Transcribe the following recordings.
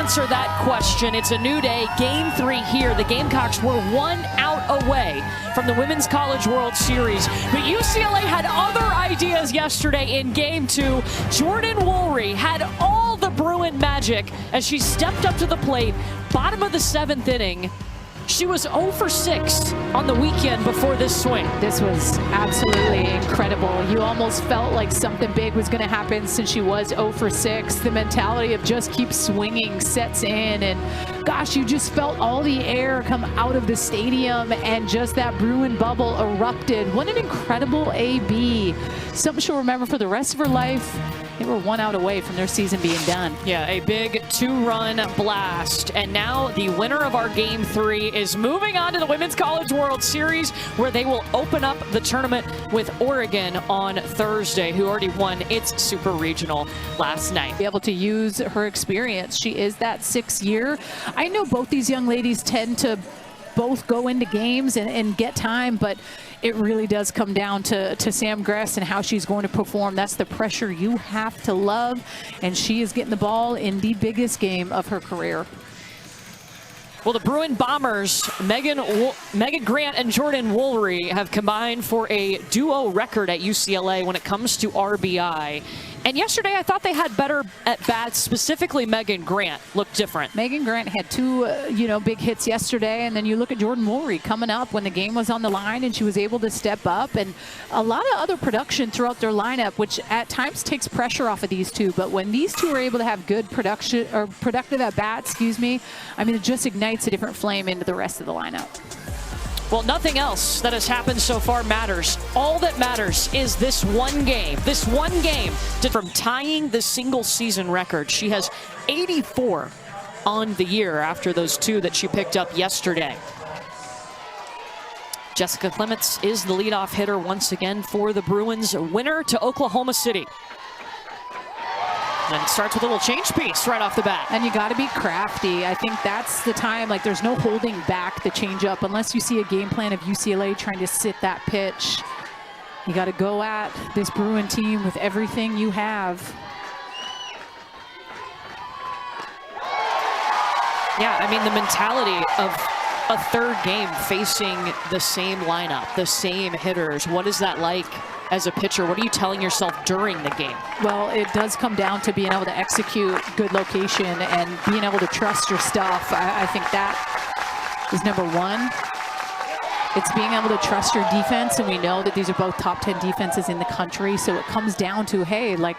answer that question. It's a new day, Game 3 here. The Gamecocks were 1 out away from the Women's College World Series. But UCLA had other ideas yesterday in Game 2. Jordan Woolry had all the Bruin magic as she stepped up to the plate, bottom of the 7th inning. She was 0 for 6 on the weekend before this swing. This was absolutely incredible. You almost felt like something big was going to happen since she was 0 for 6. The mentality of just keep swinging sets in, and gosh, you just felt all the air come out of the stadium, and just that Bruin bubble erupted. What an incredible AB. Something she'll remember for the rest of her life. They were 1 out away from their season being done. Yeah, a big 2-run blast. And now the winner of our Game 3 is moving on to the Women's College World Series, where they will open up the tournament with Oregon on Thursday, who already won its Super Regional last night. Be able to use her experience. She is that 6th year. I know both these young ladies tend to both go into games and get time, but it really does come down to Sam Gress and how she's going to perform. That's the pressure you have to love, and she is getting the ball in the biggest game of her career. Well, the Bruin Bombers, Megan Grant and Jordan Woolry, have combined for a duo record at UCLA when it comes to RBI. And yesterday, I thought they had better at bats. Specifically, Megan Grant looked different. Megan Grant had 2, big hits yesterday, and then you look at Jordan Woolry coming up when the game was on the line, and she was able to step up, and a lot of other production throughout their lineup, which at times takes pressure off of these two. But when these two are able to have good production or productive at bats, I mean, it just ignites a different flame into the rest of the lineup. Well, nothing else that has happened so far matters. All that matters is this one game. This one game from tying the single season record. She has 84 on the year after those 2 that she picked up yesterday. Jessica Clements is the leadoff hitter once again for the Bruins. Winner to Oklahoma City. And it starts with a little change piece right off the bat. And you got to be crafty. I think that's the time. Like, there's no holding back the changeup unless you see a game plan of UCLA trying to sit that pitch. You got to go at this Bruin team with everything you have. Yeah, I mean, the mentality of a 3rd game facing the same lineup, the same hitters. What is that like as a pitcher? What are you telling yourself during the game? Well, it does come down to being able to execute good location and being able to trust your stuff. I think that is number 1. It's being able to trust your defense, and we know that these are both top 10 defenses in the country, so it comes down to, hey, like,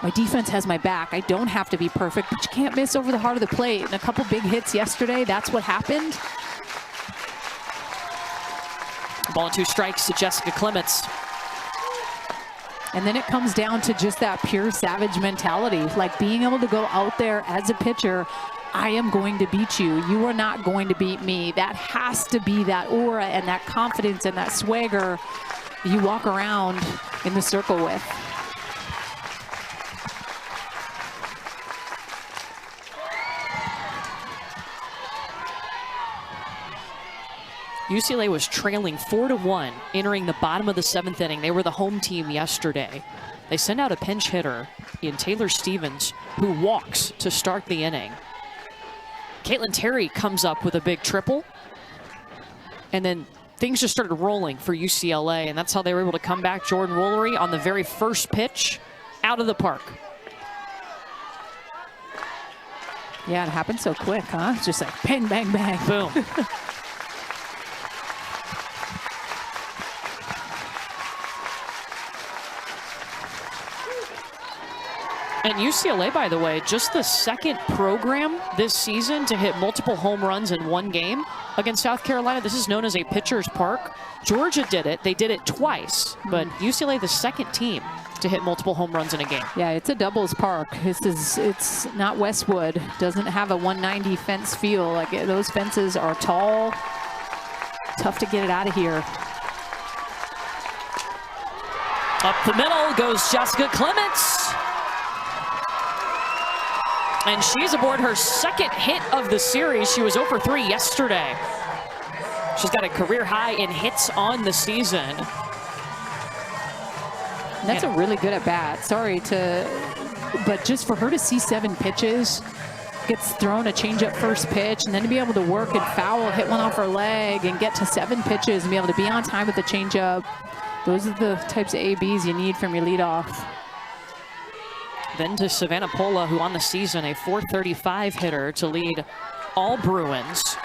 my defense has my back. I don't have to be perfect, but you can't miss over the heart of the plate. And a couple big hits yesterday, that's what happened. Ball and 2 strikes to Jessica Clements. And then it comes down to just that pure savage mentality, like being able to go out there as a pitcher. I am going to beat you. You are not going to beat me. That has to be that aura and that confidence and that swagger you walk around in the circle with. UCLA was trailing 4-1 entering the bottom of the 7th inning. They were the home team yesterday. They send out a pinch hitter in Taylor Stevens, who walks to start the inning. Caitlin Terry comes up with a big triple. And then things just started rolling for UCLA, and that's how they were able to come back. Jordan Woolry on the very first pitch out of the park. Yeah, it happened so quick, huh? It's just like bang, bang, bang. Boom. And UCLA, by the way, just the 2nd program this season to hit multiple home runs in 1 game against South Carolina. This is known as a pitcher's park. Georgia did it. They did it twice. But UCLA, the 2nd team to hit multiple home runs in a game. Yeah, it's a doubles park. It's not Westwood. Doesn't have a 190 fence feel. Like, those fences are tall. Tough to get it out of here. Up the middle goes Jessica Clements. And she's aboard her 2nd hit of the series. She was 0 for 3 yesterday. She's got a career high in hits on the season. That's a really good at bat. But just for her to see 7 pitches, gets thrown a changeup first pitch, and then to be able to work and foul, hit one off her leg, and get to 7 pitches and be able to be on time with the changeup. Those are the types of ABs you need from your leadoff. Then to Savannah Pola, who on the season a .435 hitter to lead all Bruins.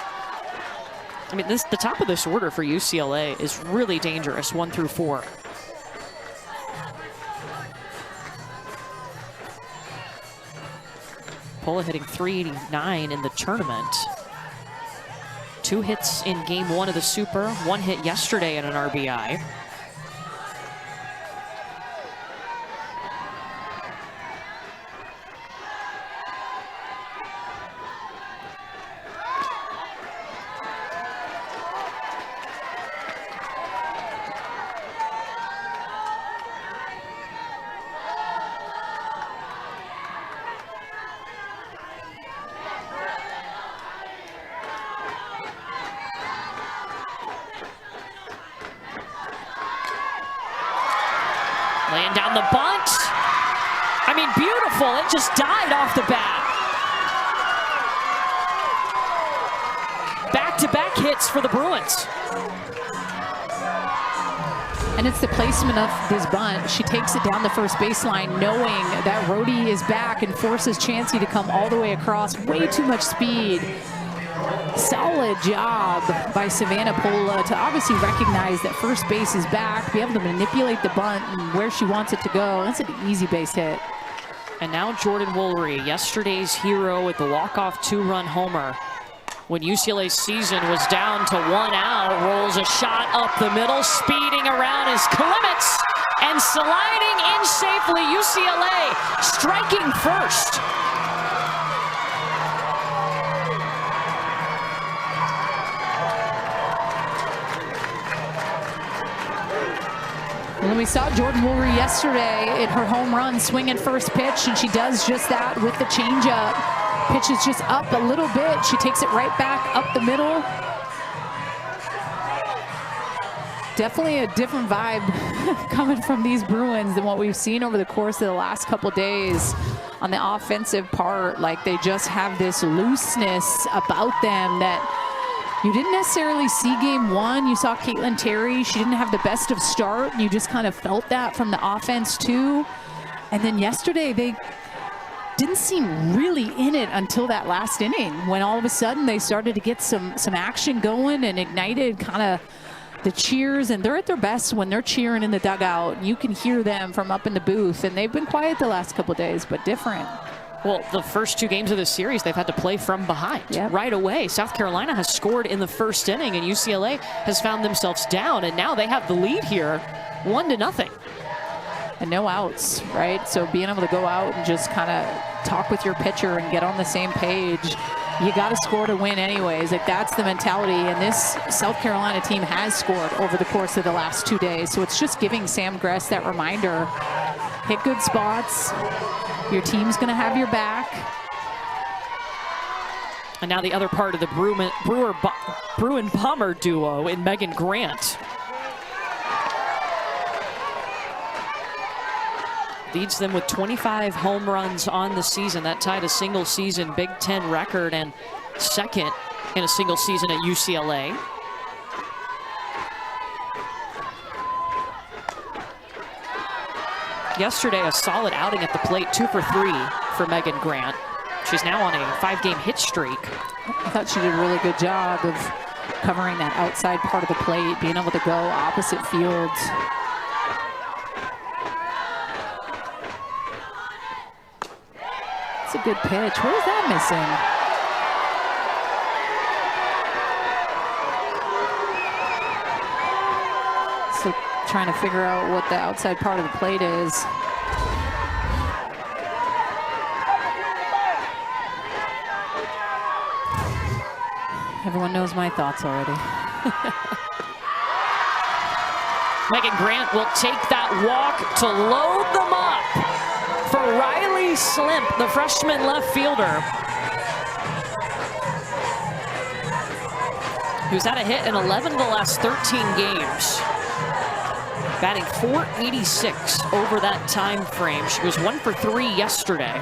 I mean, the top of this order for UCLA is really dangerous, 1 through 4. Pola hitting .389 in the tournament. 2 hits in game 1 of the Super, 1 hit yesterday in an RBI. Laying down the bunt. I mean, beautiful. It just died off the bat. Back-to-back hits for the Bruins. And it's the placement of this bunt. She takes it down the first baseline knowing that Rhodey is back and forces Chansey to come all the way across. Way too much speed. Solid job by Savannah Pola to obviously recognize that first base is back, be able to manipulate the bunt and where she wants it to go. That's an easy base hit. And now Jordan Woolery, yesterday's hero with the walk-off 2-run homer. When UCLA's season was down to 1 out, rolls a shot up the middle, speeding around is Clements, and sliding in safely, UCLA striking first. And we saw Jordan Woolery yesterday in her home run swinging first pitch, and she does just that with the changeup. Pitches just up a little bit. She takes it right back up the middle. Definitely a different vibe coming from these Bruins than what we've seen over the course of the last couple days on the offensive part. Like, they just have this looseness about them that you didn't necessarily see game 1. You saw Caitlin Terry. She didn't have the best of start. You just kind of felt that from the offense too. And then yesterday, they didn't seem really in it until that last inning, when all of a sudden they started to get some action going and ignited kind of the cheers. And they're at their best when they're cheering in the dugout. You can hear them from up in the booth, and they've been quiet the last couple of days, but different. Well, the first 2 games of this series, they've had to play from behind right away. South Carolina has scored in the first inning, and UCLA has found themselves down, and now they have the lead here, 1-0. And no outs, right? So being able to go out and just kind of talk with your pitcher and get on the same page. You got to score to win anyways. Like, that's the mentality. And this South Carolina team has scored over the course of the last 2 days. So it's just giving Sam Gress that reminder. Hit good spots. Your team's going to have your back. And now the other part of the Bruin-Bomber duo in Megan Grant. Leads them with 25 home runs on the season. That tied a single-season Big Ten record and second in a single season at UCLA. Yesterday, a solid outing at the plate, 2 for 3 for Megan Grant. She's now on a 5-game hit streak. I thought she did a really good job of covering that outside part of the plate, being able to go opposite fields. It's a good pitch. What is that missing? So trying to figure out what the outside part of the plate is. Everyone knows my thoughts already. Megan Grant will take that walk to load them up for Riley Slimp, the freshman left fielder, who's had a hit in 11 of the last 13 games. Batting .486 over that time frame. She was 1 for 3 yesterday.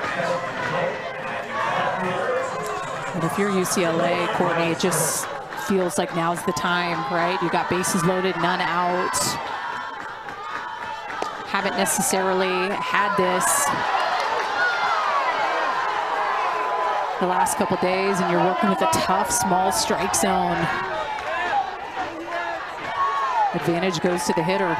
And if you're UCLA, Courtney, it just feels like now's the time, right? You got bases loaded, none out. Haven't necessarily had this the last couple days, and you're working with a tough, small strike zone. Advantage goes to the hitter.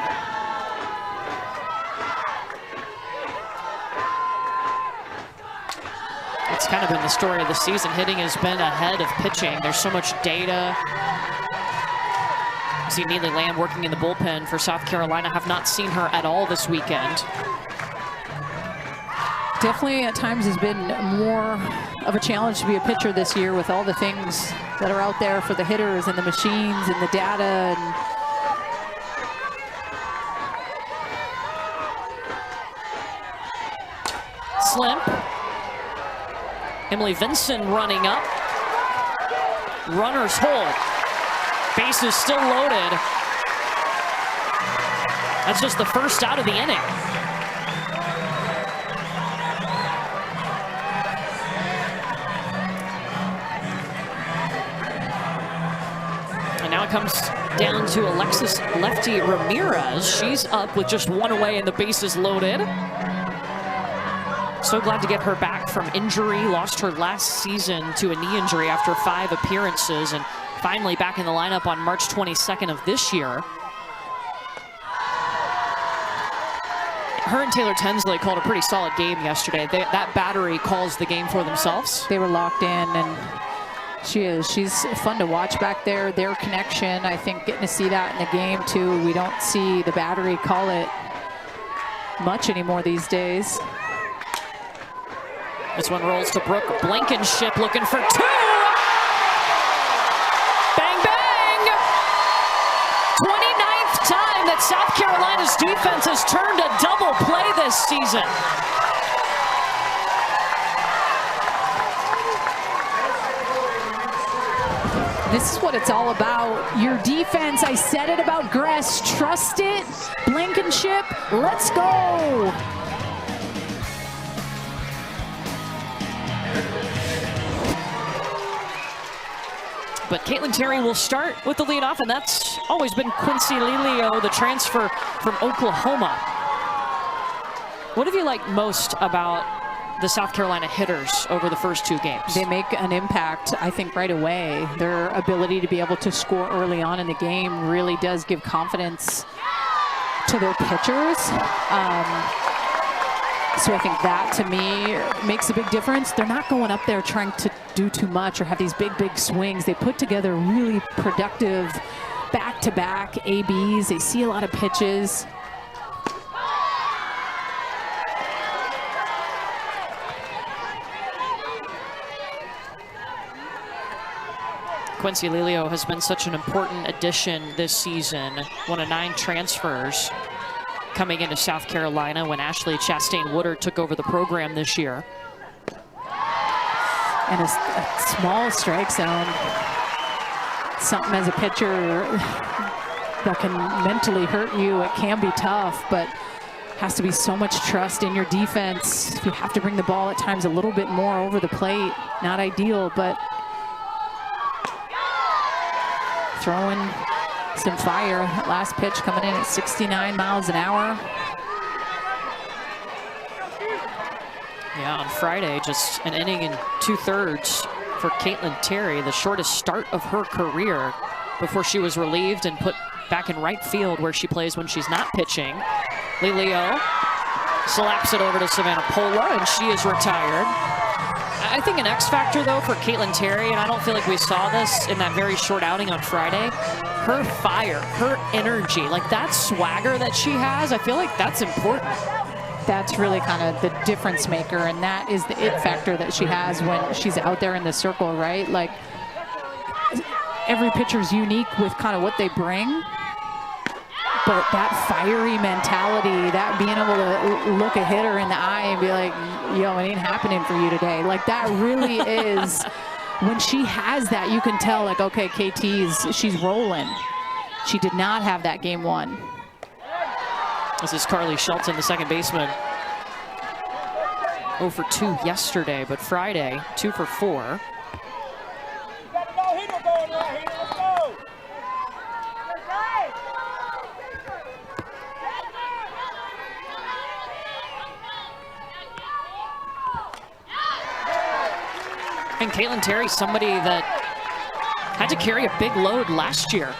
It's kind of been the story of the season. Hitting has been ahead of pitching. There's so much data. See Neely Lamb working in the bullpen for South Carolina. Have not seen her at all this weekend. Definitely at times has been more of a challenge to be a pitcher this year with all the things that are out there for the hitters and the machines and the data. And Slimp. Emily Vinson running up. Runners hold. Bases still loaded. That's just the first out of the inning. And now it comes down to Alexis Lefty Ramirez. She's up with just one away and the bases loaded. So glad to get her back from injury. Lost her last season to a knee injury after 5 appearances, and finally back in the lineup on March 22nd of this year. Her and Taylor Tinsley called a pretty solid game yesterday. That battery calls the game for themselves. They were locked in, and she's fun to watch back there. Their connection, I think, getting to see that in the game too. We don't see the battery call it much anymore these days. This one rolls to Brooke Blankenship, looking for 2. Bang, bang! 29th time that South Carolina's defense has turned a double play this season. This is what it's all about. Your defense, I said it about Gress. Trust it. Blankenship, let's go. But Caitlin Terry will start with the leadoff, and that's always been Quincy Lilio, the transfer from Oklahoma. What have you liked most about the South Carolina hitters over the first 2 games? They make an impact, I think, right away. Their ability to be able to score early on in the game really does give confidence to their pitchers. So I think that, to me, makes a big difference. They're not going up there trying to do too much or have these big swings. They put together really productive back-to-back ABs. They see a lot of pitches. Quincy Lilio has been such an important addition this season. One of 9 transfers coming into South Carolina when Ashley Chastain-Woodard took over the program this year. And a small strike zone. Something as a pitcher that can mentally hurt you. It can be tough, but has to be so much trust in your defense. If you have to bring the ball at times a little bit more over the plate, not ideal, but throwing some fire. Last pitch coming in at 69 miles an hour. Yeah, on Friday, just an inning and 2/3 for Caitlin Terry, the shortest start of her career before she was relieved and put back in right field where she plays when she's not pitching. Lilio slaps it over to Savannah Pola, and she is retired. I think an X factor, though, for Caitlin Terry, and I don't feel like we saw this in that very short outing on Friday, her fire, her energy, like that swagger that she has, I feel like that's important. That's really kind of the difference maker, and that is the it factor that she has when she's out there in the circle, right? Like, every pitcher's unique with kind of what they bring, but that fiery mentality, that being able to look a hitter in the eye and be like, yo, it ain't happening for you today. Like, that really is, when she has that, you can tell, like, okay, she's rolling. She did not have that game 1. This is Carly Shelton, the second baseman. 0 for 2 yesterday, but Friday, 2 for 4. And Caitlin Terry, somebody that had to carry a big load last year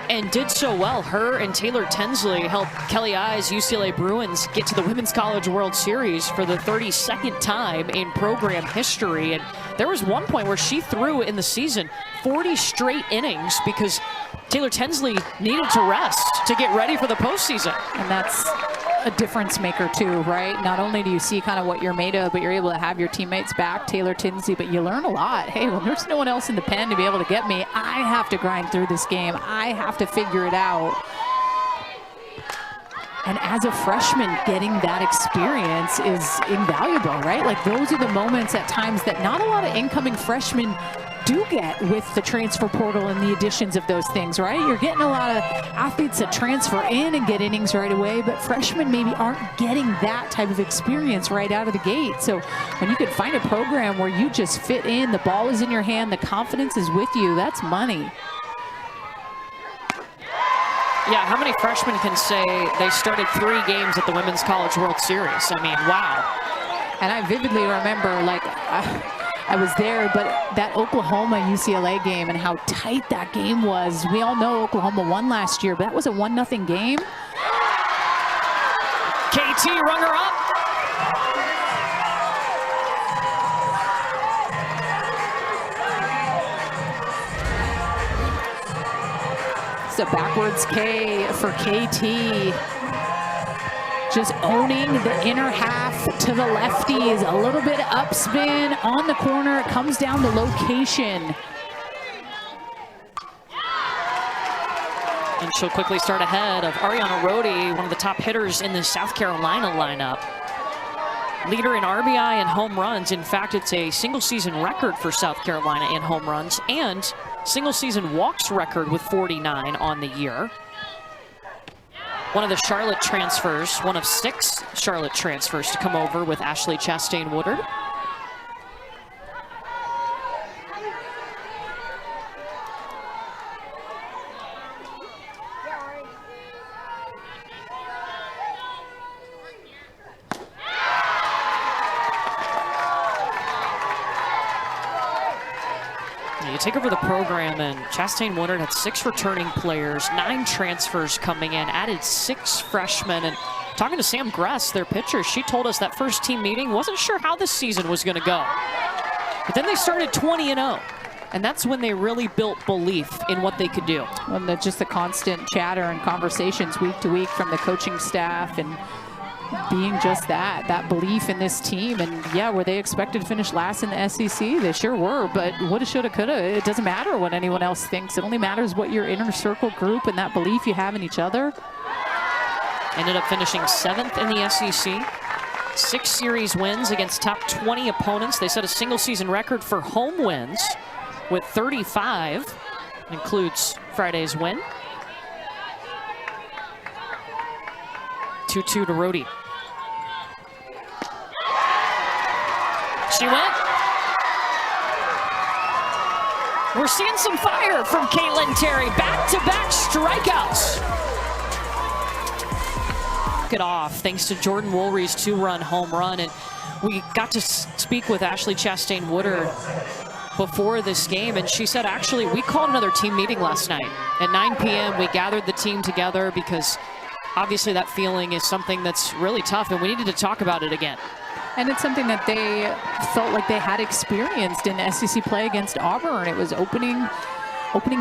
and did so well. Her and Taylor Tinsley helped Kelly I's UCLA Bruins get to the Women's College World Series for the 32nd time in program history. And there was one point where she threw in the season 40 straight innings because Taylor Tinsley needed to rest to get ready for the postseason. And that's a difference maker too, right? Not only do you see kind of what you're made of, but you're able to have your teammates back, Taylor Tinsley, but you learn a lot. Hey, well, there's no one else in the pen to be able to get me. I have to grind through this game. I have to figure it out. And as a freshman, getting that experience is invaluable, right? Like those are the moments at times that not a lot of incoming freshmen do get with the transfer portal and the additions of those things, right? You're getting a lot of athletes that transfer in and get innings right away, but freshmen maybe aren't getting that type of experience right out of the gate. So when you could find a program where you just fit in, the ball is in your hand, the confidence is with you, that's money. Yeah, how many freshmen can say they started 3 games at the Women's College World Series? I mean, wow. And I vividly remember, like, I was there, but that Oklahoma UCLA game and how tight that game was. We all know Oklahoma won last year, but that was a 1-0 game. KT rung her up. It's a backwards K for KT. Just owning the inner half to the lefties. A little bit of upspin on the corner. It comes down to location. And she'll quickly start ahead of Ariana Rhodey, one of the top hitters in the South Carolina lineup. Leader in RBI and home runs. In fact, it's a single season record for South Carolina in home runs and single season walks record with 49 on the year. One of the Charlotte transfers, one of 6 Charlotte transfers to come over with Ashley Chastain Woodard. You take over the program, and Chastain Woodard had 6 returning players, 9 transfers coming in, added 6 freshmen. And talking to Sam Gress, their pitcher, she told us that first team meeting wasn't sure how this season was going to go. But then they started 20-0. And that's when they really built belief in what they could do. And just the constant chatter and conversations week to week from the coaching staff and being just that belief in this team. And yeah, were they expected to finish last in the SEC? They sure were, but woulda, shoulda, coulda. It doesn't matter what anyone else thinks. It only matters what your inner circle group and that belief you have in each other. Ended up finishing 7th in the SEC. 6 series wins against top 20 opponents. They set a single season record for home wins with 35. Includes Friday's win. 2-2 to Rhodey. She went. We're seeing some fire from Caitlin Terry. Back-to-back strikeouts. It off thanks to Jordan Woolry's 2-run home run. And we got to speak with Ashley Chastain Woodard before this game, and she said, actually, we called another team meeting last night. At 9 p.m., we gathered the team together because obviously that feeling is something that's really tough, and we needed to talk about it again. And it's something that they felt like they had experienced in SEC play against Auburn. It was opening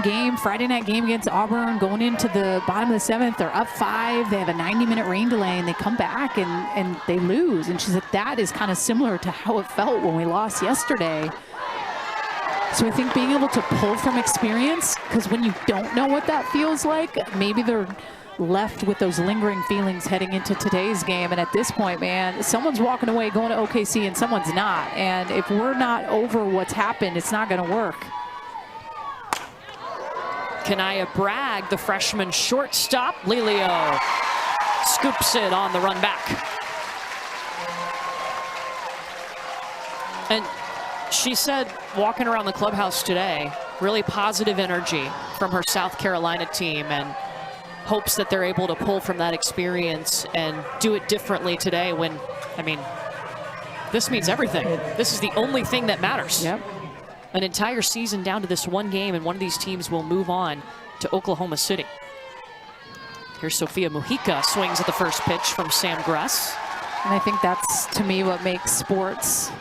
game, Friday night game against Auburn, going into the bottom of the 7th. They're up 5. They have a 90-minute rain delay, and they come back and they lose. And she said that is kind of similar to how it felt when we lost yesterday. So I think being able to pull from experience, because when you don't know what that feels like, maybe they're left with those lingering feelings heading into today's game. And at this point, man, someone's walking away going to OKC and someone's not. And if we're not over what's happened, it's not going to work. Kanaya Bragg, the freshman shortstop. Lelio scoops it on the run back. And she said, walking around the clubhouse today, Really positive energy from her South Carolina team, and hopes that they're able to pull from that experience and do it differently today when, I mean, this means everything. This is the only thing that matters. Yep. An entire season down to this one game, and one of these teams will move on to Oklahoma City. Here's Sophia Mujica, swings at the first pitch from Sam Gress. And I think that's, to me, what makes sports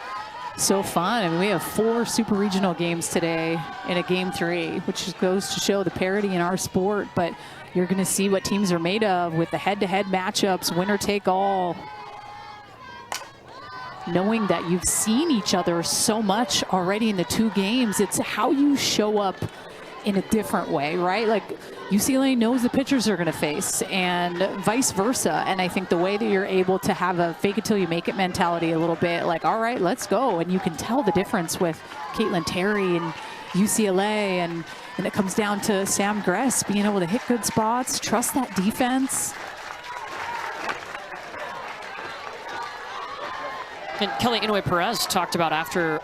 so fun. I mean, we have 4 super regional games today in a game 3, which goes to show the parity in our sport. But you're going to see what teams are made of with the head-to-head matchups, winner take all. Knowing that you've seen each other so much already in the 2 games, it's how you show up in a different way, right? Like UCLA knows the pitchers they're going to face and vice versa. And I think the way that you're able to have a fake it till you make it mentality a little bit, like, all right, let's go. And you can tell the difference with Caitlin Terry and UCLA. And it comes down to Sam Gress being able to hit good spots, trust that defense. And Kelly Inouye-Perez talked about after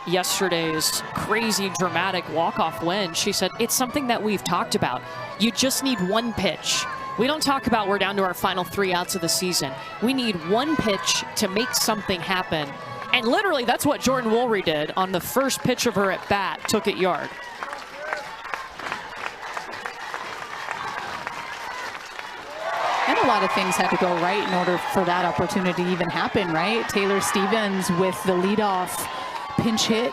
yesterday's crazy dramatic walk-off win, she said, it's something that we've talked about. You just need one pitch. We don't talk about we're down to our final 3 outs of the season. We need one pitch to make something happen. And literally that's what Jordan Woolry did on the first pitch of her at bat, took it yard. And a lot of things had to go right in order for that opportunity to even happen, right? Taylor Stevens with the leadoff pinch hit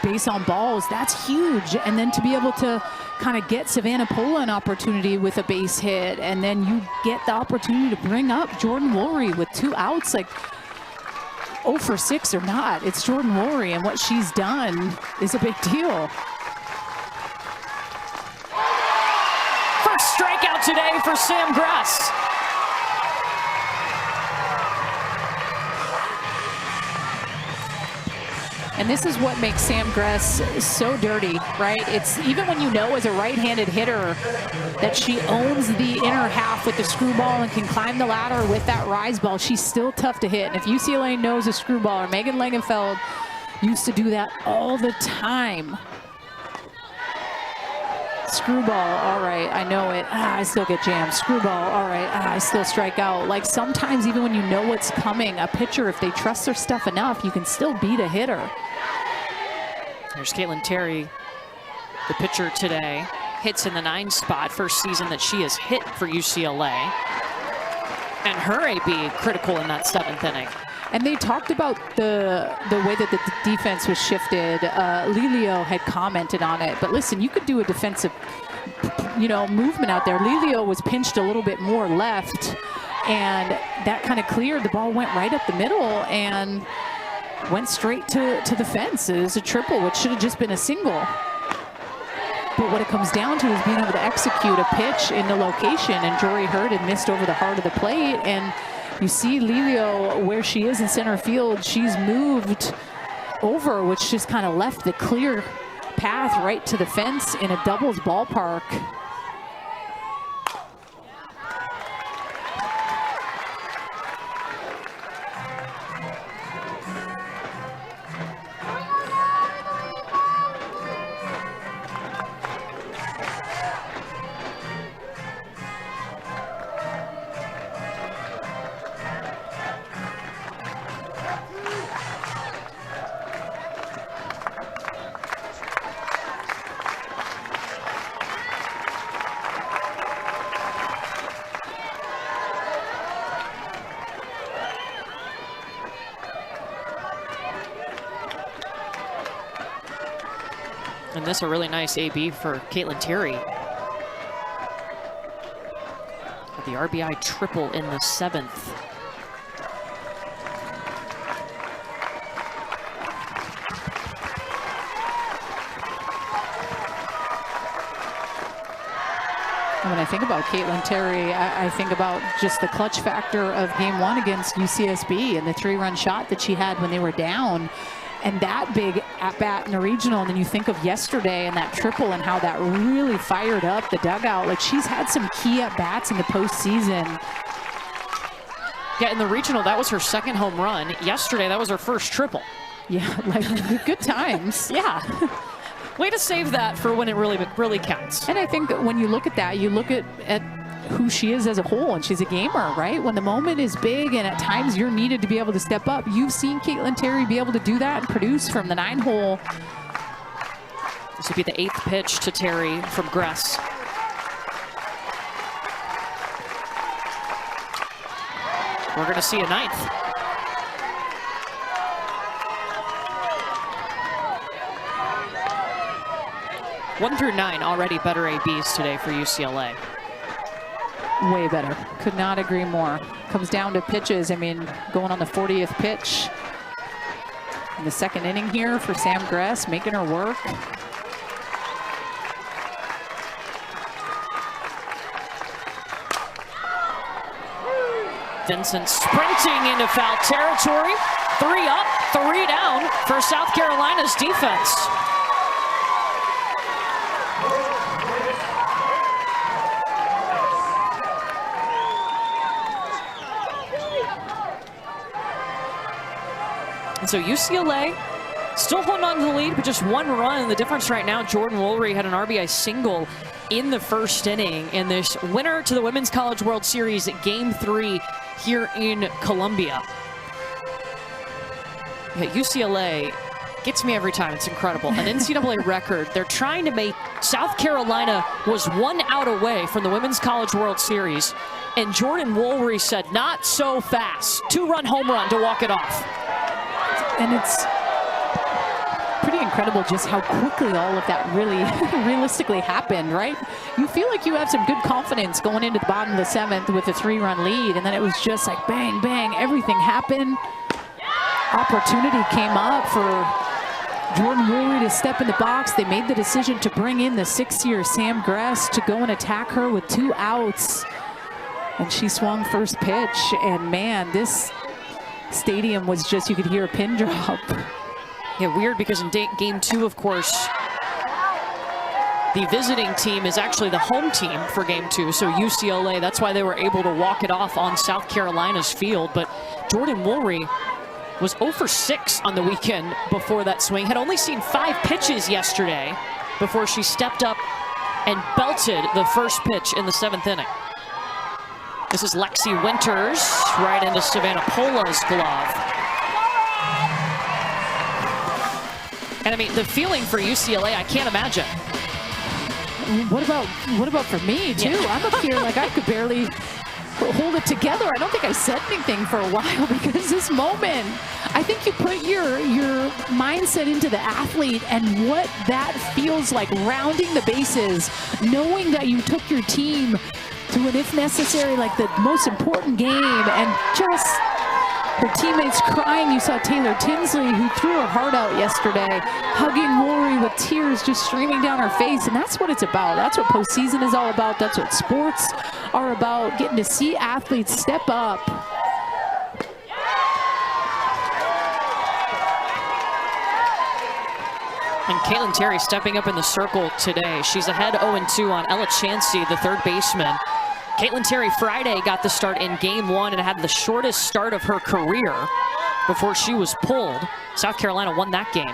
base on balls, that's huge. And then to be able to kind of get Savannah Pola an opportunity with a base hit, and then you get the opportunity to bring up Jordan Woolry with 2 outs, like 0 for 6 or not, it's Jordan Woolry, and what she's done is a big deal. First strikeout today for Sam Gress. And this is what makes Sam Gress so dirty, right? It's even when you know as a right-handed hitter that she owns the inner half with the screwball and can climb the ladder with that rise ball, she's still tough to hit. And if UCLA knows a screwball, or Megan Langenfeld used to do that all the time. Screwball, all right, I know it. I still get jammed. Screwball, all right, I still strike out. Like sometimes even when you know what's coming, a pitcher, if they trust their stuff enough, you can still beat a hitter. There's Caitlin Terry, the pitcher today. Hits in the 9 spot, first season that she has hit for UCLA. And her AB critical in that 7th inning. And they talked about the way that the defense was shifted. Lilio had commented on it. But listen, you could do a defensive, movement out there. Lilio was pinched a little bit more left, and that kind of cleared. The ball went right up the middle and went straight to the fence. It was a triple, which should have just been a single. But what it comes down to is being able to execute a pitch in the location. And Jory Hurd had missed over the heart of the plate. And you see Lilio where she is in center field. She's moved over, which just kind of left the clear path right to the fence in a doubles ballpark. And this a really nice AB for Caitlin Terry. The RBI triple in the 7th. When I think about Caitlin Terry, I think about just the clutch factor of game 1 against UCSB and the 3-run shot that she had when they were down. And that big at-bat in the regional, and then you think of yesterday and that triple and how that really fired up the dugout. Like, she's had some key at-bats in the postseason. Yeah, in the regional, that was her 2nd home run. Yesterday, that was her first triple. Yeah, like good times. Yeah. Way to save that for when it really counts. And I think that when you look at that, you look at who she is as a whole, and she's a gamer, right? When the moment is big and at times you're needed to be able to step up, you've seen Caitlin Terry be able to do that and produce from the 9-hole. This would be the 8th pitch to Terry from Gress. We're going to see a 9th. One through 9 already better ABs today for UCLA. Way better. Could not agree more. Comes down to pitches. I mean, going on the 40th pitch in the 2nd inning here for Sam Gress, making her work. Vincent sprinting into foul territory. 3 up, 3 down for South Carolina's defense. And so UCLA still holding on to the lead, but just 1 run. And the difference right now, Jordan Woolry had an RBI single in the 1st inning in this winner to the Women's College World Series Game 3 here in Columbia. Yeah, UCLA gets me every time. It's incredible. An NCAA record. They're trying to make. South Carolina was 1 out away from the Women's College World Series, and Jordan Woolry said, not so fast. 2-run home run to walk it off. And it's pretty incredible just how quickly all of that really realistically happened, right? You feel like you have some good confidence going into the bottom of the 7th with a 3-run lead, and then it was just like bang, bang, everything happened. Opportunity came up for Jordan Woolry to step in the box. They made the decision to bring in the 6th-year Sam Gress to go and attack her with 2 outs. And she swung first pitch, and man, this stadium was just, you could hear a pin drop. Yeah, weird because in Game 2, of course, the visiting team is actually the home team for Game 2, so UCLA, that's why they were able to walk it off on South Carolina's field. But Jordan Woolry was 0 for 6 on the weekend before that swing. Had only seen 5 pitches yesterday before she stepped up and belted the first pitch in the 7th inning. This is Lexi Winters right into Savannah Pola's glove. And I mean, the feeling for UCLA, I can't imagine. What about for me too? Yeah. I'm up here like I could barely hold it together. I don't think I said anything for a while because this moment, I think you put your mindset into the athlete and what that feels like, rounding the bases, knowing that you took your team to an, if necessary, like the most important game, and just her teammates crying. You saw Taylor Tinsley, who threw her heart out yesterday, hugging Woolry with tears just streaming down her face, and that's what it's about. That's what postseason is all about. That's what sports are about, getting to see athletes step up. And Caitlin Terry stepping up in the circle today. She's ahead 0-2 on Ella Chansey, the 3rd baseman. Caitlin Terry Friday got the start in Game 1 and had the shortest start of her career before she was pulled. South Carolina won that game.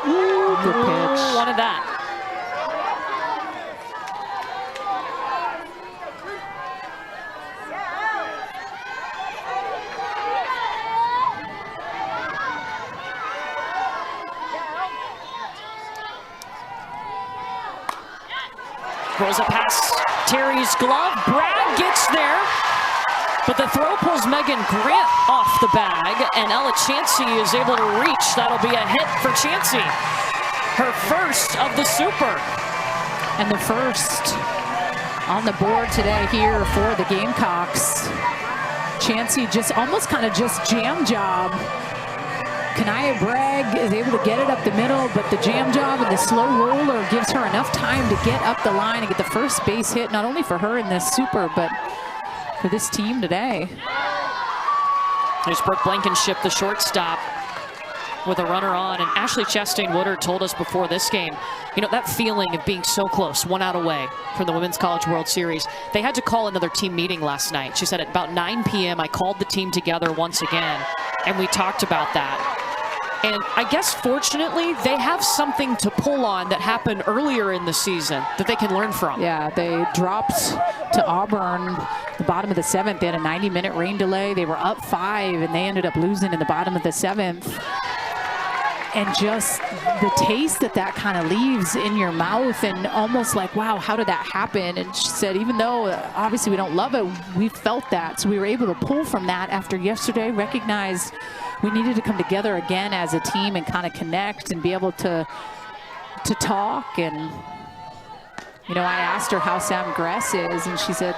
Ooh, good pitch. Wanted that. Rolls it past Terry's glove. Bragg gets there, but the throw pulls Megan Grant off the bag, and Ella Chansey is able to reach. That'll be a hit for Chansey. Her first of the Super. And the first on the board today here for the Gamecocks. Chansey just almost kind of just jam job. Kanaya Bragg is able to get it up the middle, but the jam job and the slow roller gives her enough time to get up the line and get the first base hit, not only for her in this Super, but for this team today. There's Brooke Blankenship, the shortstop, with a runner on. And Ashley Chastain-Woodard told us before this game, you know, that feeling of being so close, 1 out away from the Women's College World Series. They had to call another team meeting last night. She said at about 9 p.m. I called the team together once again, and we talked about that. And I guess, fortunately, they have something to pull on that happened earlier in the season that they can learn from. Yeah, they dropped to Auburn the bottom of the 7th. They had a 90-minute rain delay. They were up 5, and they ended up losing in the bottom of the 7th. And just the taste that kind of leaves in your mouth, and almost like, wow, how did that happen? And she said, even though obviously we don't love it, we felt that. So we were able to pull from that after yesterday, recognized we needed to come together again as a team and kind of connect and be able to talk. And, you know, I asked her how Sam Gress is, and she said,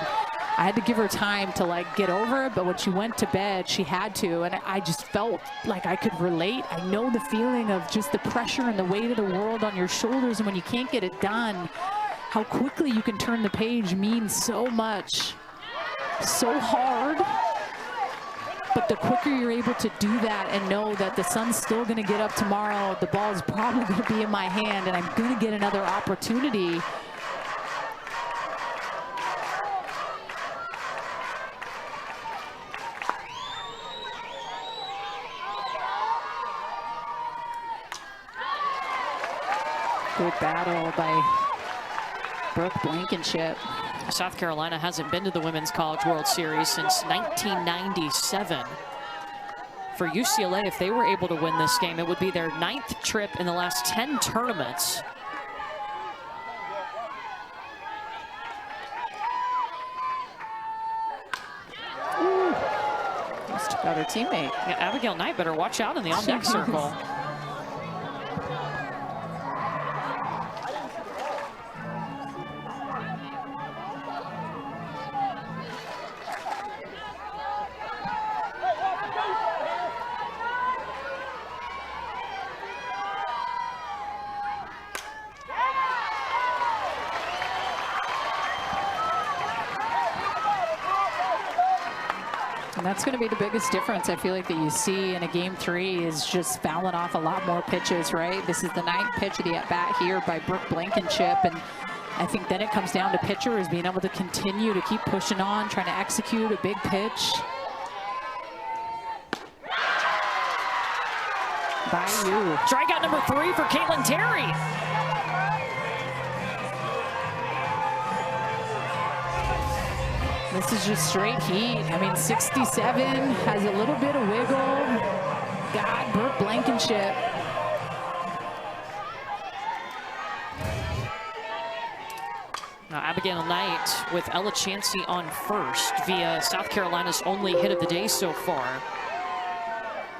I had to give her time to like get over it, but when she went to bed, she had to. And I just felt like I could relate. I know the feeling of just the pressure and the weight of the world on your shoulders. And when you can't get it done, how quickly you can turn the page means so much. So hard. But the quicker you're able to do that and know that the sun's still going to get up tomorrow, the ball's probably going to be in my hand, and I'm going to get another opportunity. Good battle by Brooke Blankenship. South Carolina hasn't been to the Women's College World Series since 1997. For UCLA, if they were able to win this game, it would be their 9th trip in the last 10 tournaments. Ooh. Just took out her teammate. Yeah, Abigail Knight better watch out in the on-deck circle. And that's going to be the biggest difference, I feel like, that you see in a game 3 is just fouling off a lot more pitches, right? This is the 9th pitch of the at-bat here by Brooke Blankenship. And I think then it comes down to pitchers being able to continue to keep pushing on, trying to execute a big pitch. By you. Strikeout number 3 for Caitlin Terry. This is just straight heat. I mean, 67 has a little bit of wiggle. God, Brooke Blankenship. Now Abigail Knight with Ella Chansey on first via South Carolina's only hit of the day so far.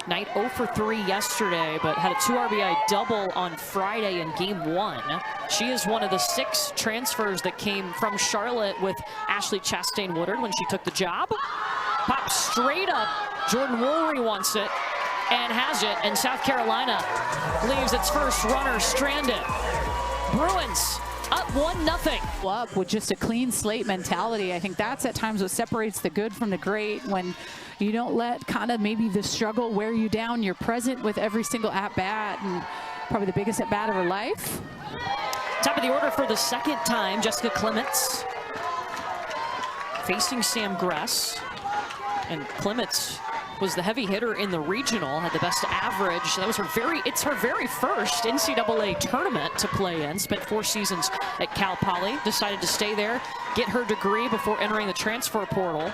Knight 0 for 3 yesterday, but had a 2 RBI double on Friday in game 1. She is one of the 6 transfers that came from Charlotte with Ashley Chastain Woodard when she took the job. Pops straight up. Jordan Woolery wants it and has it, and South Carolina leaves its first runner stranded. Bruins up 1-0. Up with just a clean slate mentality. I think that's at times what separates the good from the great, when you don't let kind of maybe the struggle wear you down. You're present with every single at-bat, and probably the biggest at-bat of her life. Top of the order for the 2nd time, Jessica Clements facing Sam Gress. And Clements was the heavy hitter in the regional, had the best average. That was it's her very first NCAA tournament to play in. Spent 4 seasons at Cal Poly, decided to stay there, get her degree before entering the transfer portal.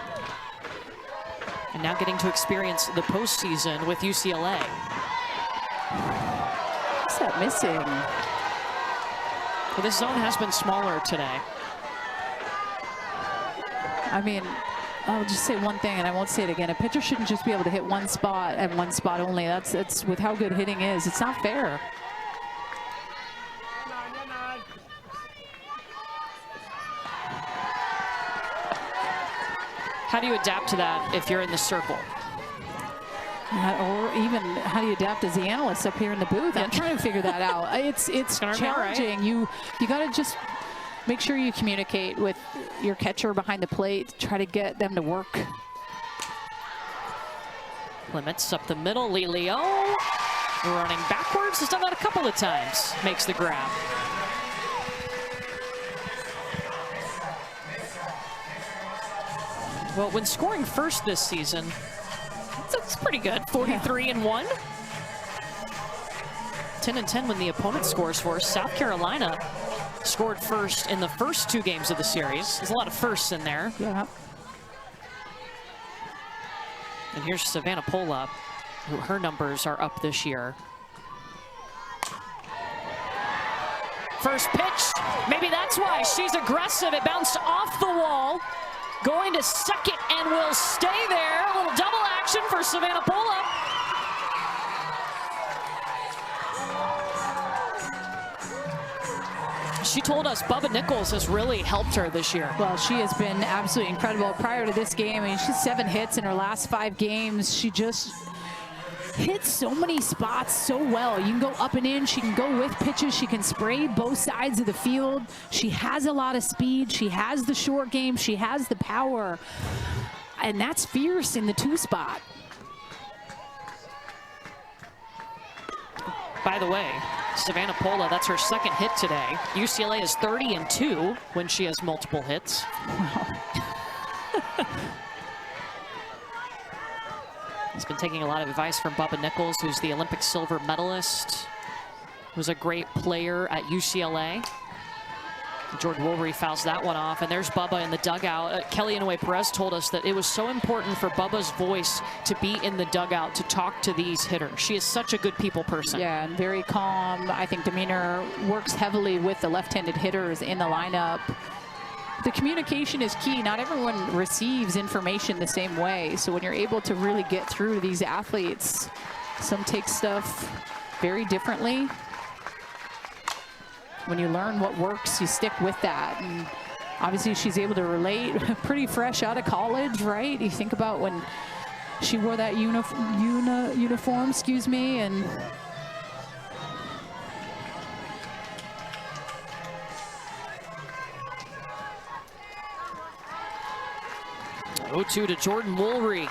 And now getting to experience the postseason with UCLA. What's that missing? Well, this zone has been smaller today. I mean, I'll just say one thing, and I won't say it again. A pitcher shouldn't just be able to hit one spot and one spot only. That's with how good hitting is. It's not fair. How do you adapt to that if you're in the circle? Or even how do you adapt as the analyst up here in the booth? I'm trying to figure that out. It's challenging. Right. You got to just make sure you communicate with your catcher behind the plate. Try to get them to work. Clements up the middle. Lelio running backwards. Has done that a couple of times. Makes the grab. Well, when scoring first this season, it's pretty good. 43-1. 10 and 10 when the opponent scores for us. South Carolina scored first in the first 2 games of the series. There's a lot of firsts in there. Yeah. And here's Savannah Pola, who her numbers are up this year. First pitch, maybe that's why she's aggressive. It bounced off the wall, going to second and will stay there. A little double action for Savannah Pola. She told us Bubba Nichols has really helped her this year. Well, she has been absolutely incredible. Prior to this game, I mean, she's 7 hits in her last 5 games. She just hits so many spots so well. You can go up and in. She can go with pitches. She can spray both sides of the field. She has a lot of speed. She has the short game. She has the power. And that's fierce in the 2 spot. By the way, Savannah Pola, that's her 2nd hit today. UCLA is 30-2 when she has multiple hits. Wow. He's been taking a lot of advice from Bubba Nichols, who's the Olympic silver medalist, who's a great player at UCLA. Jordan Woolry fouls that one off, and there's Bubba in the dugout. Kelly Inouye Perez told us that it was so important for Bubba's voice to be in the dugout to talk to these hitters. She is such a good people person. Yeah, and very calm. I think demeanor works heavily with the left-handed hitters in the lineup. The communication is key. Not everyone receives information the same way. So when you're able to really get through to these athletes, some take stuff very differently. When you learn what works, you stick with that. And obviously she's able to relate, pretty fresh out of college, right? You think about when she wore that uniform, excuse me, and (0-2) to Jordan Woolry.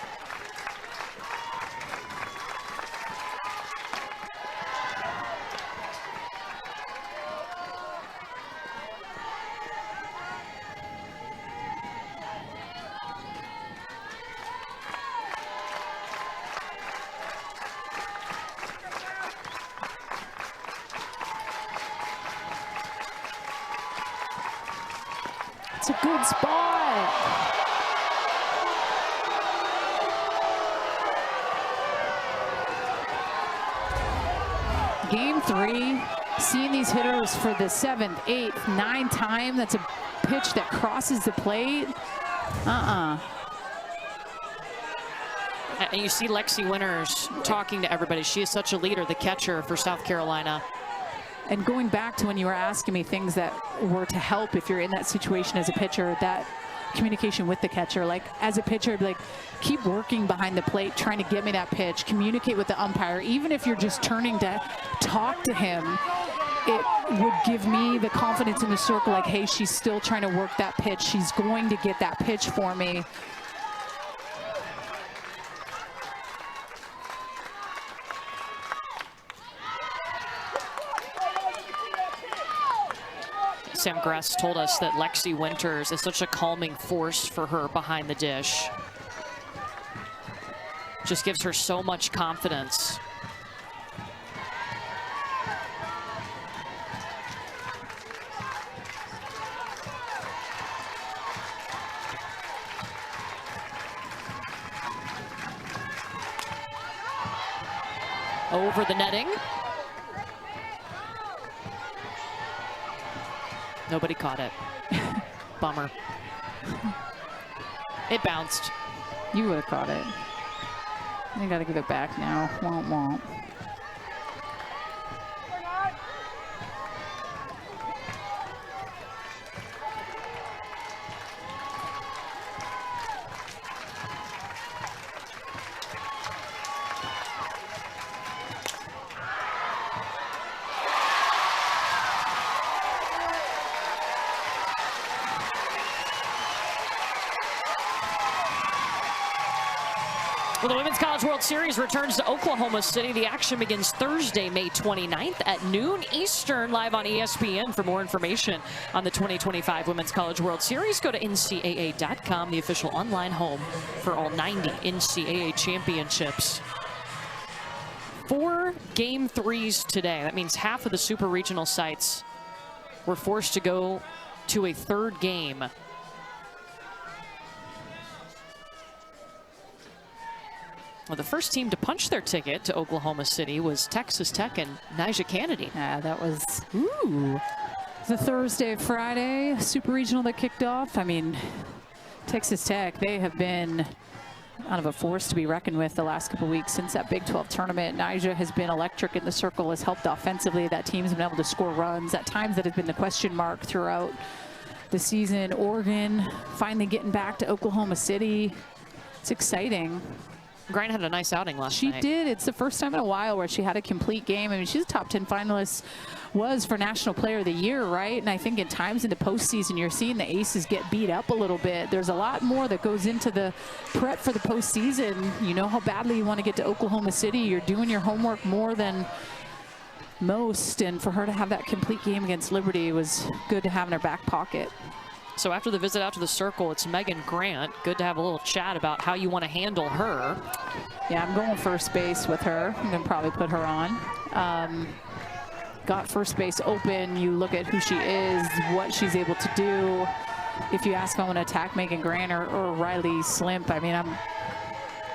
it's a good spot. Game 3, seeing these hitters for the 7th, 8th, 9th time. That's a pitch that crosses the plate. And you see Lexi Winters talking to everybody. She is such a leader, the catcher for South Carolina. And going back to when you were asking me things that were to help if you're in that situation as a pitcher, that communication with the catcher, like as a pitcher, like keep working behind the plate, trying to get me that pitch, communicate with the umpire. Even if you're just turning to talk to him, it would give me the confidence in the circle, like, hey, she's still trying to work that pitch. She's going to get that pitch for me. Sam Gress told us that Lexi Winters is such a calming force for her behind the dish. Just gives her so much confidence. Over the netting. Nobody caught it. Bummer. It bounced. You would have caught it. You got to give it back now. Womp womp. Well, the Women's College World Series returns to Oklahoma City. The action begins Thursday, May 29th at noon Eastern, live on ESPN. For more information on the 2025 Women's College World Series, go to NCAA.com, the official online home for all 90 NCAA championships. 4 game 3s today. That means half of the super regional sites were forced to go to a 3rd game. Well, the first team to punch their ticket to Oklahoma City was Texas Tech and Nyjah Kennedy. Yeah, that was the Thursday, Friday super regional that kicked off. I mean, Texas Tech, they have been kind of a force to be reckoned with the last couple of weeks since that Big 12 tournament. Nyjah has been electric in the circle, has helped offensively. That team's been able to score runs. At times that has been the question mark throughout the season. Oregon finally getting back to Oklahoma City. It's exciting. Grant had a nice outing last night. She did. It's the first time in a while where she had a complete game. I mean, she's a top 10 finalist, was for National Player of the Year, right? And I think at times in the postseason, you're seeing the Aces get beat up a little bit. There's a lot more that goes into the prep for the postseason. You know how badly you want to get to Oklahoma City. You're doing your homework more than most. And for her to have that complete game against Liberty was good to have in her back pocket. So after the visit out to the circle, it's Megan Grant. Good to have a little chat about how you want to handle her. Yeah, I'm going first base with her. I'm going to probably put her on. Got first base open. You look at who she is, what she's able to do. If you ask if I want to attack Megan Grant or Riley Slimp, I mean, I'm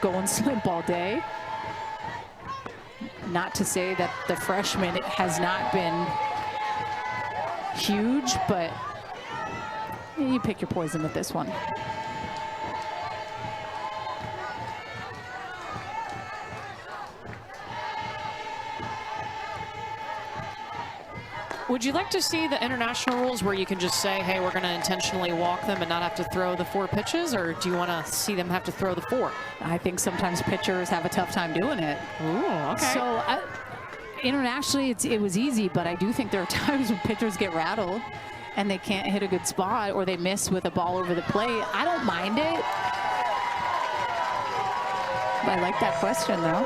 going Slimp all day. Not to say that the freshman has not been huge, but you pick your poison with this one. Would you like to see the international rules where you can just say, hey, we're going to intentionally walk them and not have to throw the 4 pitches, or do you want to see them have to throw the 4? I think sometimes pitchers have a tough time doing it. Ooh, okay. So internationally, it was easy, but I do think there are times when pitchers get rattled and they can't hit a good spot or they miss with a ball over the plate. I don't mind it. I like that question, though.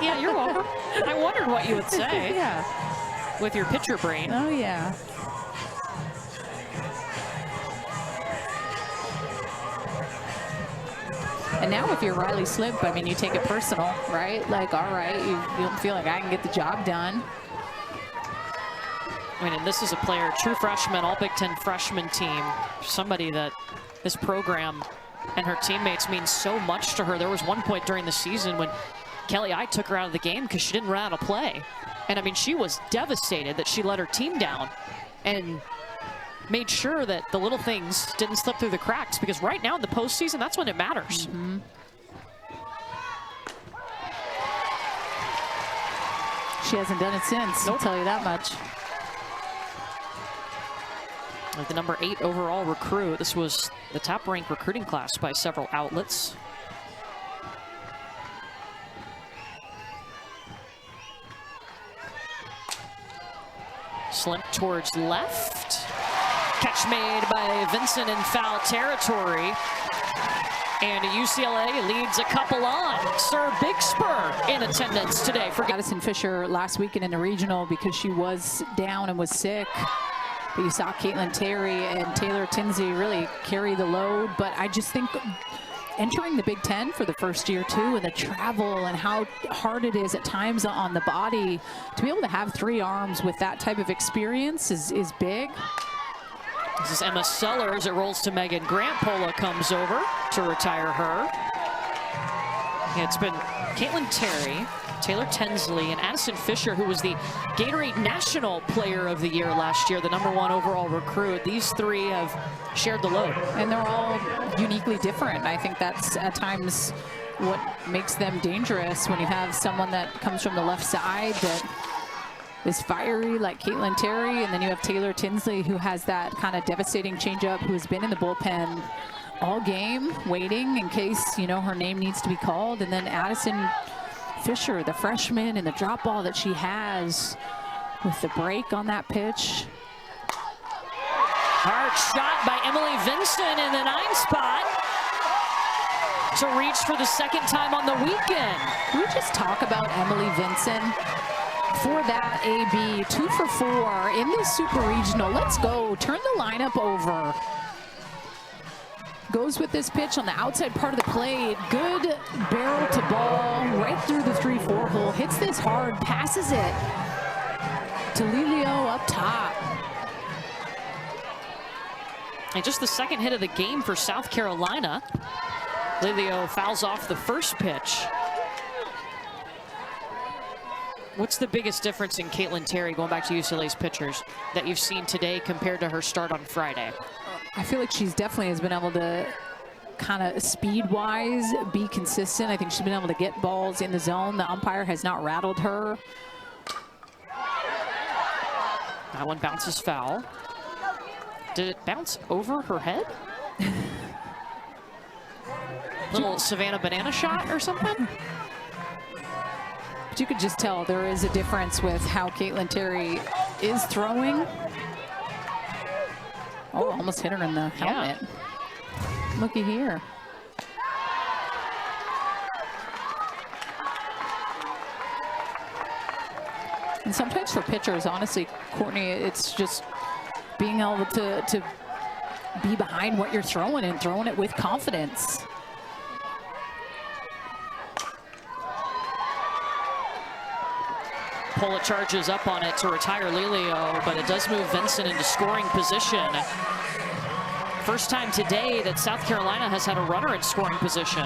Yeah, you're welcome. I wondered what you would say. Yeah. With your pitcher brain. Oh, yeah. And now if you're Riley Slimp, I mean, you take it personal, right? Like, all right, you don't feel like I can get the job done. I mean, and this is a player, true freshman, all Big Ten freshman team, somebody that this program and her teammates mean so much to her. There was one point during the season when Kelly I took her out of the game because she didn't run out of play. And I mean, she was devastated that she let her team down and made sure that the little things didn't slip through the cracks, because right now in the postseason, that's when it matters. Mm-hmm. She hasn't done it since, I'll tell you that much. Like the number 8 overall recruit. This was the top-ranked recruiting class by several outlets. Slimp towards left. Catch made by Vincent in foul territory. And UCLA leads a couple on. Sir Big Spur in attendance today for Addison Fisher last weekend in the regional because she was down and was sick. But you saw Caitlin Terry and Taylor Tinsley really carry the load. But I just think entering the Big Ten for the first year too, and the travel and how hard it is at times on the body, to be able to have 3 arms with that type of experience is big. This is Emma Sellers. It rolls to Megan Grant. Pola comes over to retire her. Yeah, it's been Caitlin Terry, Taylor Tinsley, and Addison Fisher, who was the Gatorade National Player of the Year last year, the #1 overall recruit. These 3 have shared the load. And they're all uniquely different. I think that's at times what makes them dangerous, when you have someone that comes from the left side that is fiery like Caitlin Terry, and then you have Taylor Tinsley, who has that kind of devastating changeup, who has been in the bullpen all game waiting in case, you know, her name needs to be called. And then Addison Fisher, the freshman, and the drop ball that she has with the break on that pitch. Hard shot by Emily Vincent in the 9 spot to reach for the 2nd time on the weekend. Can we just talk about Emily Vincent? For that AB, 2 for 4 in this super regional. Let's go, turn the lineup over. goes with this pitch on the outside part of the plate. Good barrel to ball, right through the 3-4 hole. Hits this hard, passes it to Lilio up top. And just the second hit of the game for South Carolina. Lilio fouls off the first pitch. What's the biggest difference in Caitlin Terry, going back to UCLA's pitchers, that you've seen today compared to her start on Friday? I feel like she's definitely has been able to kind of speed-wise be consistent. I think she's been able to get balls in the zone. The umpire has not rattled her. That one bounces foul. Did it bounce over her head? Little Savannah banana shot or something? But you could just tell there is a difference with how Caitlin Terry is throwing. Oh, almost hit her in the helmet. Yeah. Looky here. And sometimes for pitchers, honestly, Courtney, it's just being able to be behind what you're throwing and throwing it with confidence. Pola charges up on it to retire Lilio, but it does move Vincent into scoring position. First time today that South Carolina has had a runner in scoring position.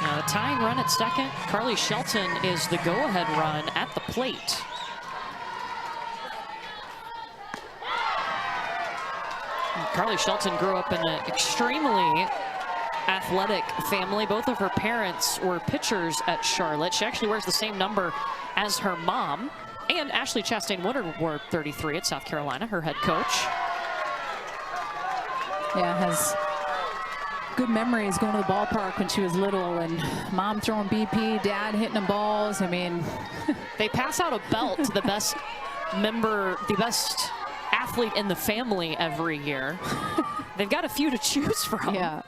Now the tying run at second. Carly Shelton is the go-ahead run at the plate. Carly Shelton grew up in an extremely athletic family. Both of her parents were pitchers at Charlotte. She actually wears the same number as her mom. And Ashley Chastain-Woodard wore 33 at South Carolina, her head coach. Yeah, has good memories going to the ballpark when she was little, and mom throwing BP, dad hitting the balls. I mean, they pass out a belt to the best member, the best athlete in the family every year. They've got a few to choose from. Yeah.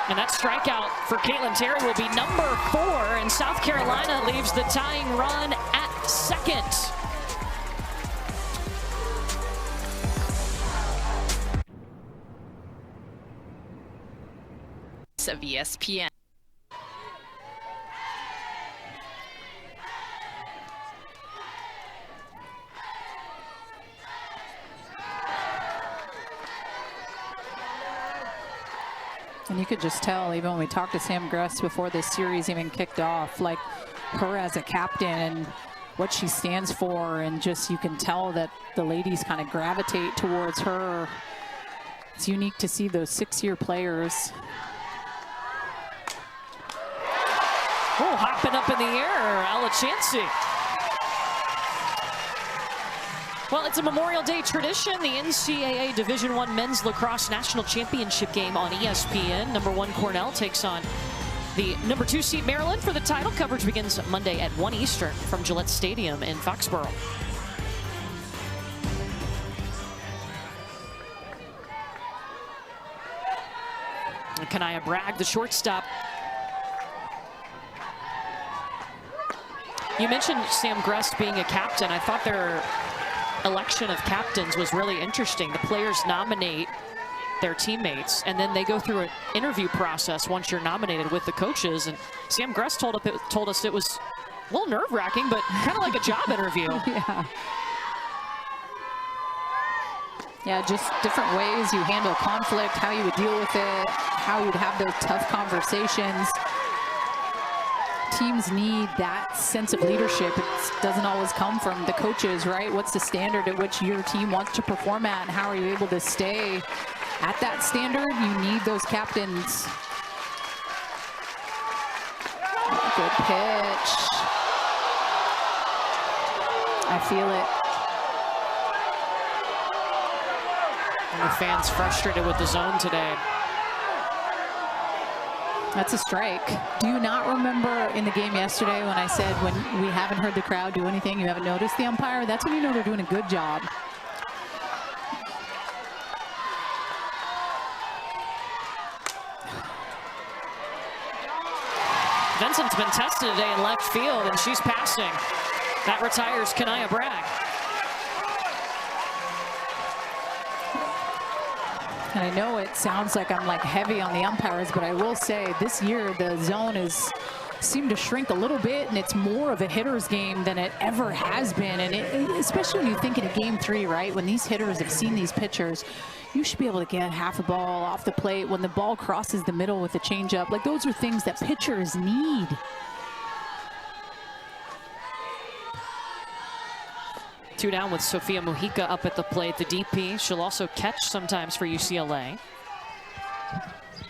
And that strikeout for Caitlin Terry will be number 4, and South Carolina leaves the tying run at second. Of ESPN. And you could just tell, even when we talked to Sam Gress before this series even kicked off, like her as a captain and what she stands for, and just you can tell that the ladies kind of gravitate towards her. It's unique to see those 6-year players. Oh, hopping up in the air, Alachansi. Well, it's a Memorial Day tradition. The NCAA Division I Men's Lacrosse National Championship game on ESPN. Number 1 Cornell takes on the number 2 seed Maryland for the title. Coverage begins Monday at 1 Eastern from Gillette Stadium in Foxborough. And Kanaya Bragg, the shortstop. You mentioned Sam Gress being a captain. I thought their election of captains was really interesting. The players nominate their teammates, and then they go through an interview process once you're nominated with the coaches. And Sam Gress told us it was a little nerve-wracking, but kind of like a job interview. Yeah, just different ways you handle conflict, how you would deal with it, how you'd have those tough conversations. Teams need that sense of leadership. It doesn't always come from the coaches, right? What's the standard at which your team wants to perform at, and how are you able to stay at that standard? You need those captains. Good pitch. I feel it. And the fans frustrated with the zone today. That's a strike. Do you not remember in the game yesterday when I said when we haven't heard the crowd do anything, you haven't noticed the umpire? That's when you know they're doing a good job. Vincent's been tested today in left field, and she's passing. That retires Kanaya Bragg. And I know it sounds like I'm like heavy on the umpires, but I will say this year the zone is seemed to shrink a little bit, and it's more of a hitter's game than it ever has been. And especially when you think in a game 3, right, when these hitters have seen these pitchers, you should be able to get half a ball off the plate when the ball crosses the middle with a changeup. Like, those are things that pitchers need. Two down with Sofia Mujica up at the plate, the DP. She'll also catch sometimes for UCLA.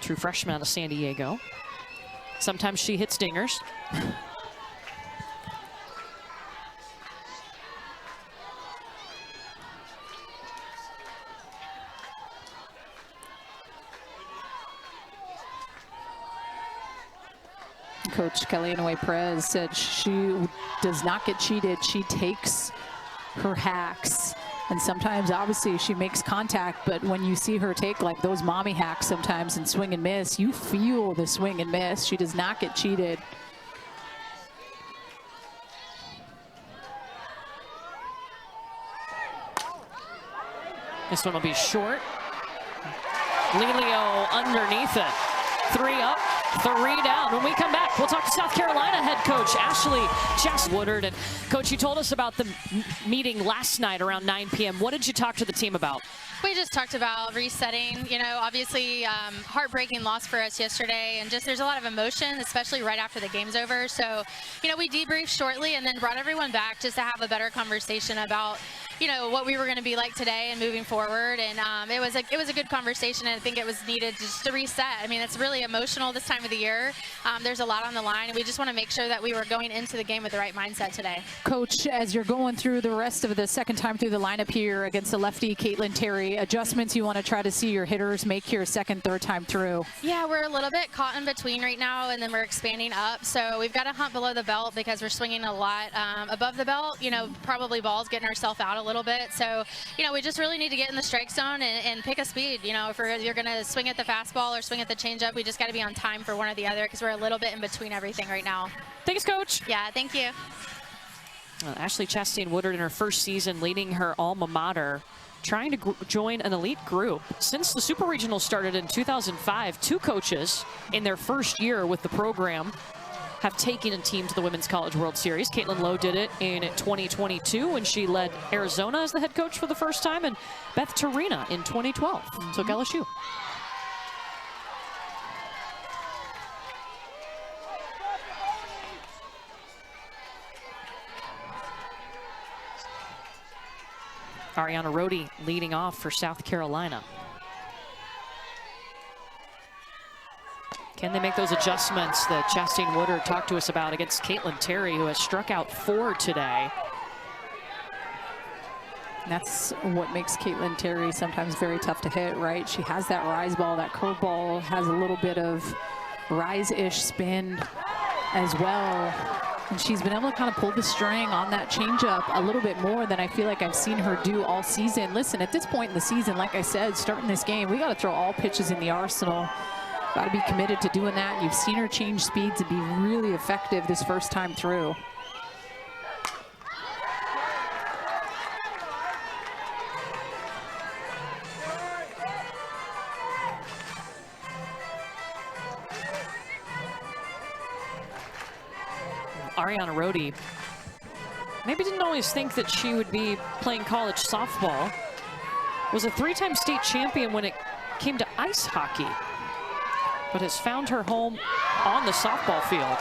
True freshman out of San Diego. Sometimes she hits dingers. Coach Kellyanne Perez said she does not get cheated. She takes her hacks. And sometimes, obviously, she makes contact, but when you see her take like those mommy hacks sometimes and swing and miss, you feel the swing and miss. She does not get cheated. This one will be short. Lelio underneath it. 3 up, 3 down. When we come back, we'll talk to South Carolina head coach Ashley Woodard. And Coach, you told us about the meeting last night around 9 p.m. What did you talk to the team about? We just talked about resetting. You know, obviously heartbreaking loss for us yesterday, and just there's a lot of emotion, especially right after the game's over. So, you know, we debriefed shortly and then brought everyone back just to have a better conversation about, you know, what we were going to be like today and moving forward. And it was a good conversation, and I think it was needed just to reset. I mean, it's really emotional this time of the year. There's a lot on the line, and we just want to make sure that we were going into the game with the right mindset today. Coach, as you're going through the rest of the second time through the lineup here against the lefty Caitlin Terry, adjustments you want to try to see your hitters make here second, third time through? Yeah, we're a little bit caught in between right now, and then we're expanding up. So we've got to hunt below the belt because we're swinging a lot above the belt. You know, probably balls getting ourselves out a little bit. So, you know, we just really need to get in the strike zone and pick a speed. You know, if you're going to swing at the fastball or swing at the changeup, we just got to be on time for one or the other because we're a little bit in between everything right now. Thanks, Coach. Yeah, thank you. Ashley Woodard in her first season leading her alma mater, trying to join an elite group. Since the Super Regional started in 2005, 2 coaches in their first year with the program have taken a team to the Women's College World Series. Caitlin Lowe did it in 2022 when she led Arizona as the head coach for the first time, and Beth Torina in 2012 took LSU. Ariana Rhodey leading off for South Carolina. Can they make those adjustments that Chastain Woodard talked to us about against Caitlin Terry, who has struck out 4 today? That's what makes Caitlin Terry sometimes very tough to hit, right? She has that rise ball, that curveball has a little bit of rise-ish spin as well. And she's been able to kind of pull the string on that changeup a little bit more than I feel like I've seen her do all season. Listen, at this point in the season, like I said, starting this game, we got to throw all pitches in the arsenal. Got to be committed to doing that. You've seen her change speeds and be really effective this first time through. Ariana Rhodey maybe didn't always think that she would be playing college softball. Was a 3-time state champion when it came to ice hockey, but has found her home on the softball field.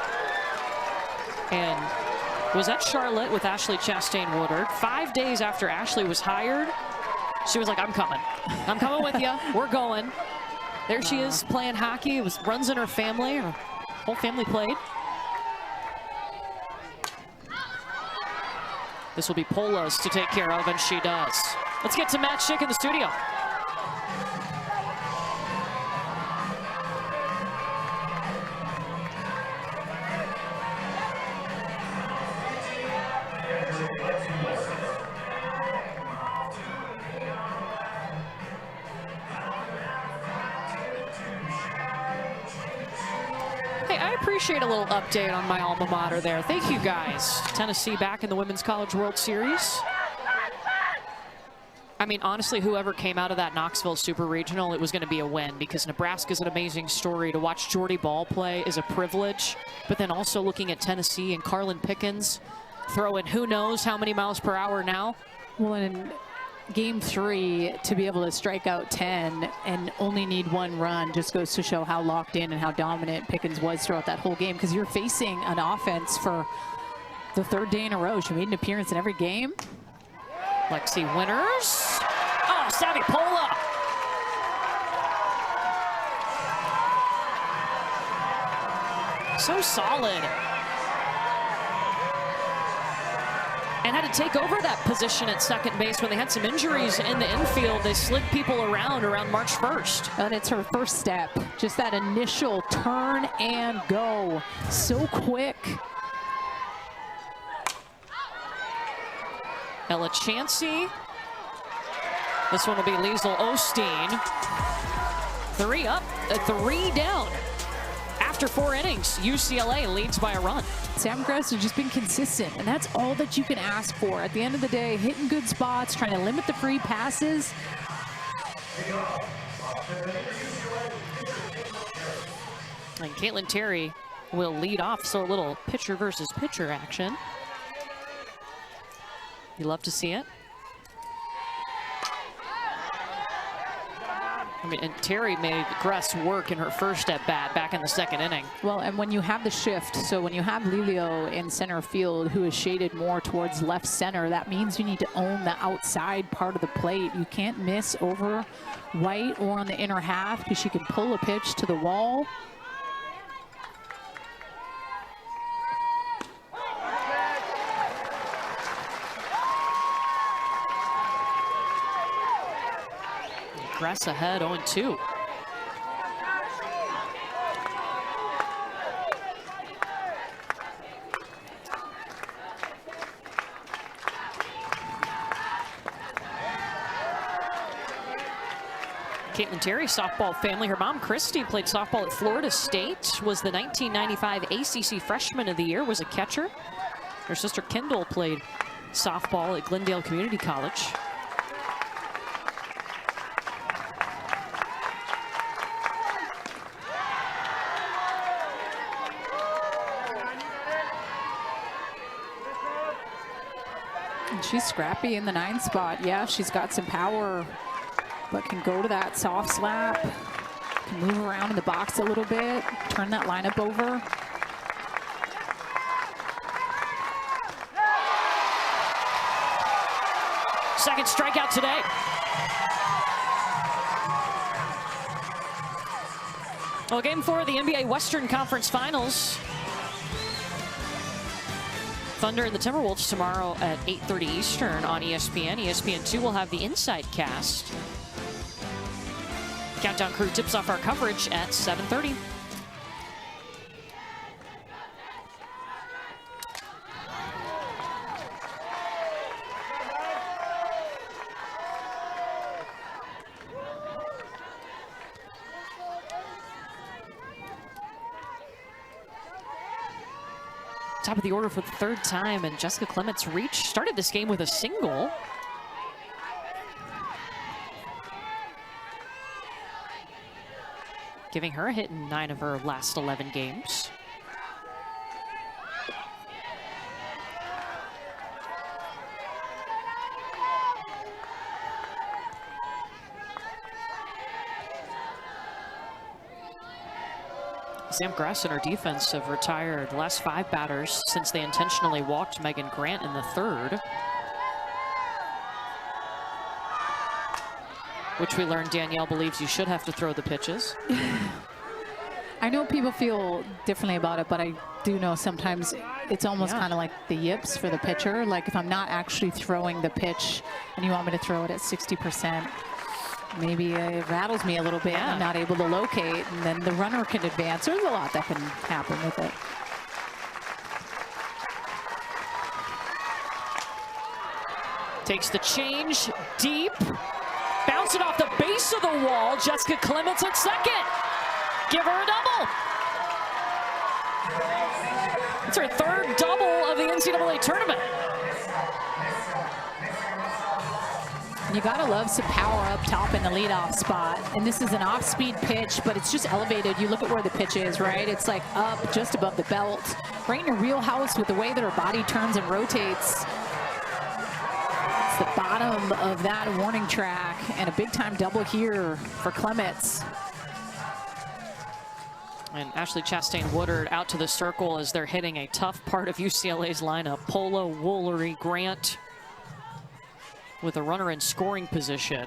And was at Charlotte with Ashley Chastain Woodard. 5 days after Ashley was hired, she was like, I'm coming. I'm coming with you. We're going. There she is playing hockey. It was runs in her family. Her whole family played. This will be Pola's to take care of, and she does. Let's get to Matt Schick in the studio. Hey, I appreciate a little update on my alma mater there. Thank you, guys. Tennessee back in the Women's College World Series. I mean, honestly, whoever came out of that Knoxville Super Regional, it was going to be a win because Nebraska's an amazing story. To watch Jordy Ball play is a privilege. But then also looking at Tennessee and Carlin Pickens throwing who knows how many miles per hour now. Well, in Game 3, to be able to strike out 10 and only need one run just goes to show how locked in and how dominant Pickens was throughout that whole game, because you're facing an offense for the 3rd day in a row. She made an appearance in every game. Lexi Winters. Oh, Savipola. So solid. And had to take over that position at second base when they had some injuries in the infield. They slid people around March 1st. And it's her first step. Just that initial turn and go. So quick. Ella Chansey. This one will be Liesl Osteen. 3 up, 3 down. After 4 innings, UCLA leads by a run. Sam Grass has just been consistent, and that's all that you can ask for. At the end of the day, hitting good spots, trying to limit the free passes. And Caitlin Terry will lead off, so a little pitcher versus pitcher action. You love to see it. I mean, and Terry made Gress work in her first at bat back in the 2nd inning. Well, and when you have the shift, so when you have Lilio in center field who is shaded more towards left center, that means you need to own the outside part of the plate. You can't miss over White or on the inner half because she can pull a pitch to the wall. Gress ahead, 0-2. Caitlin Terry, softball family. Her mom, Christy, played softball at Florida State, was the 1995 ACC Freshman of the Year, was a catcher. Her sister, Kendall, played softball at Glendale Community College. She's scrappy in the 9 spot. Yeah, she's got some power, but can go to that soft slap, can move around in the box a little bit, turn that lineup over. Second strikeout today. Well, game 4 of the NBA Western Conference Finals. Thunder and the Timberwolves tomorrow at 8:30 Eastern on ESPN. ESPN2 will have the Inside Cast. Countdown Crew tips off our coverage at 7:30. Top of the order for the 3rd time, and Jessica Clements started this game with a single. Giving her a hit in 9 of her last 11 games. Sam Grass and her defense have retired the last 5 batters since they intentionally walked Megan Grant in the 3rd. Which we learned Danielle believes you should have to throw the pitches. I know people feel differently about it, but I do know sometimes it's almost kind of like the yips for the pitcher. Like if I'm not actually throwing the pitch and you want me to throw it at 60%, maybe it rattles me a little bit. I'm not able to locate, and then the runner can advance. There's a lot that can happen with it. Takes the change deep. Bounce it off the base of the wall. Jessica Clements at second. Give her a double. It's her third double of the NCAA tournament. You gotta love some power up top in the leadoff spot. And this is an off-speed pitch, but it's just elevated. You look at where the pitch is, right? It's like up just above the belt, right in your wheelhouse with the way that her body turns and rotates. It's the bottom of that warning track, and a big-time double here for Clements. And Ashley Chastain-Woodard out to the circle as they're hitting a tough part of UCLA's lineup. Pola, Woolery, Grant with a runner in scoring position.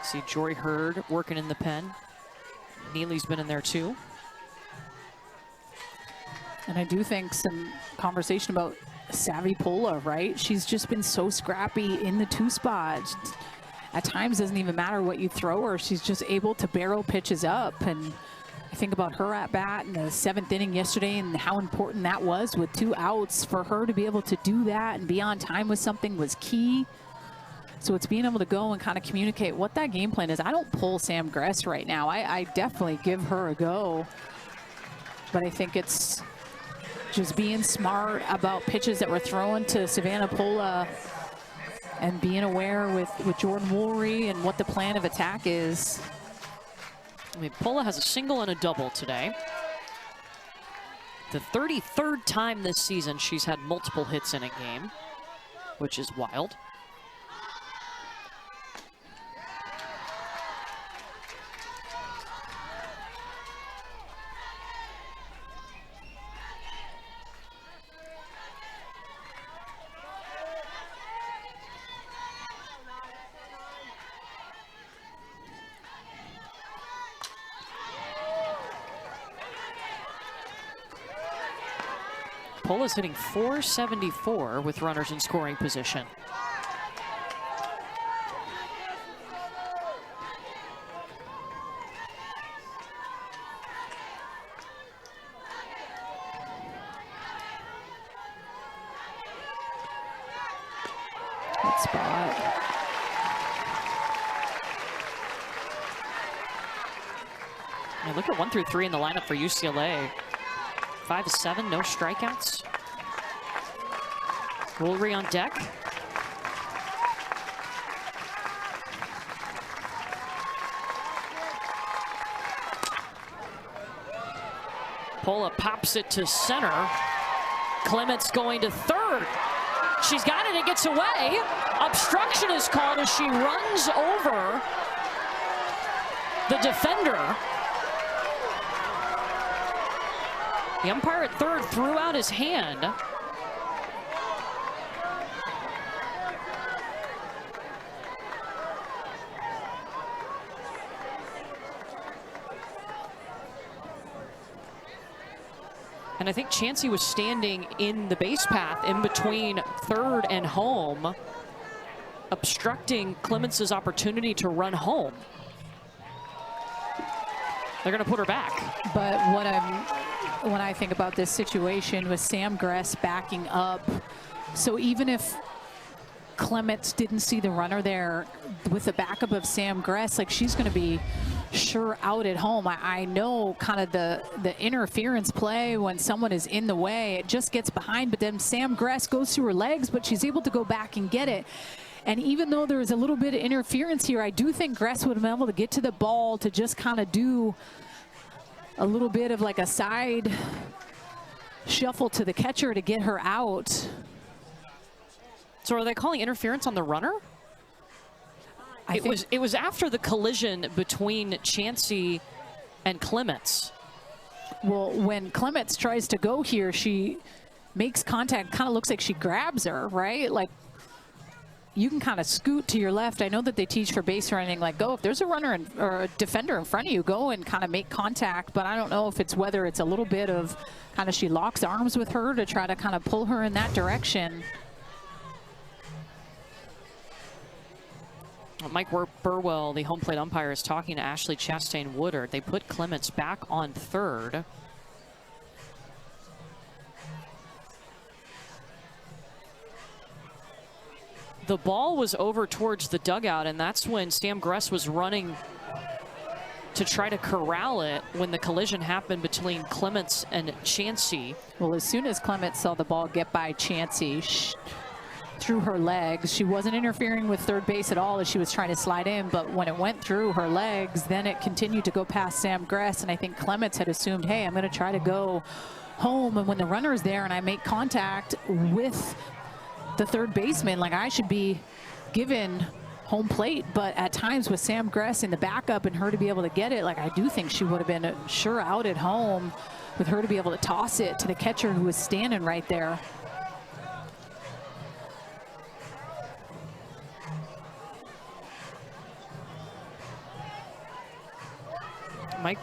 See Joy Hurd working in the pen. Neely's been in there too. And I do think some conversation about Savvy Pola, right? She's just been so scrappy in the 2 spot. At times, doesn't even matter what you throw her. She's just able to barrel pitches up. And I think about her at bat in the 7th inning yesterday and how important that was with 2 outs. For her to be able to do that and be on time with something was key. So it's being able to go and kind of communicate what that game plan is. I don't pull Sam Gress right now. I definitely give her a go. But I think it's just being smart about pitches that we're throwing to Savannah Pola and being aware with Jordan Woolery and what the plan of attack is. I mean, Pola has a single and a double today. The 33rd time this season she's had multiple hits in a game, which is wild. Pola's hitting .474 with runners in scoring position. Good spot. Yeah, look at 1 through 3 in the lineup for UCLA. 5-7, no strikeouts. Woolery on deck. Pola pops it to center. Clements going to third. She's got it, it gets away. Obstruction is called as she runs over the defender. The umpire at third threw out his hand. And I think Chansey was standing in the base path in between third and home, obstructing Clements' opportunity to run home. They're going to put her back. But when I think about this situation with Sam Gress backing up, so even if Clements didn't see the runner there with the backup of Sam Gress, like, she's going to be sure out at home. I know kind of the interference play when someone is in the way, it just gets behind, but then Sam Gress goes through her legs, but she's able to go back and get it. And even though there was a little bit of interference here, I do think Gress would have been able to get to the ball to just kind of do a little bit of like a side shuffle to the catcher to get her out. So are they calling interference on the runner? It was after the collision between Chansey and Clements. Well, when Clements tries to go here, she makes contact, kind of looks like she grabs her, right? Like, you can kind of scoot to your left. I know that they teach for base running, like, go, if there's a runner or a defender in front of you, go and kind of make contact. But I don't know if it's whether it's a little bit of kind of she locks arms with her to try to kind of pull her in that direction. Mike Burwell, the home plate umpire, is talking to Ashley Chastain-Woodard. They put Clements back on third. The ball was over towards the dugout, and that's when Sam Gress was running to try to corral it when the collision happened between Clements and Chansey. Well, as soon as Clements saw the ball get by Chansey through her legs, she wasn't interfering with third base at all as she was trying to slide in, but when it went through her legs, then it continued to go past Sam Gress, and I think Clements had assumed, hey, I'm going to try to go home, and when the runner is there and I make contact with the third baseman, like, I should be given home plate. But at times with Sam Gress in the backup and her to be able to get it, like, I do think she would have been sure out at home with her to be able to toss it to the catcher who was standing right there. Mike,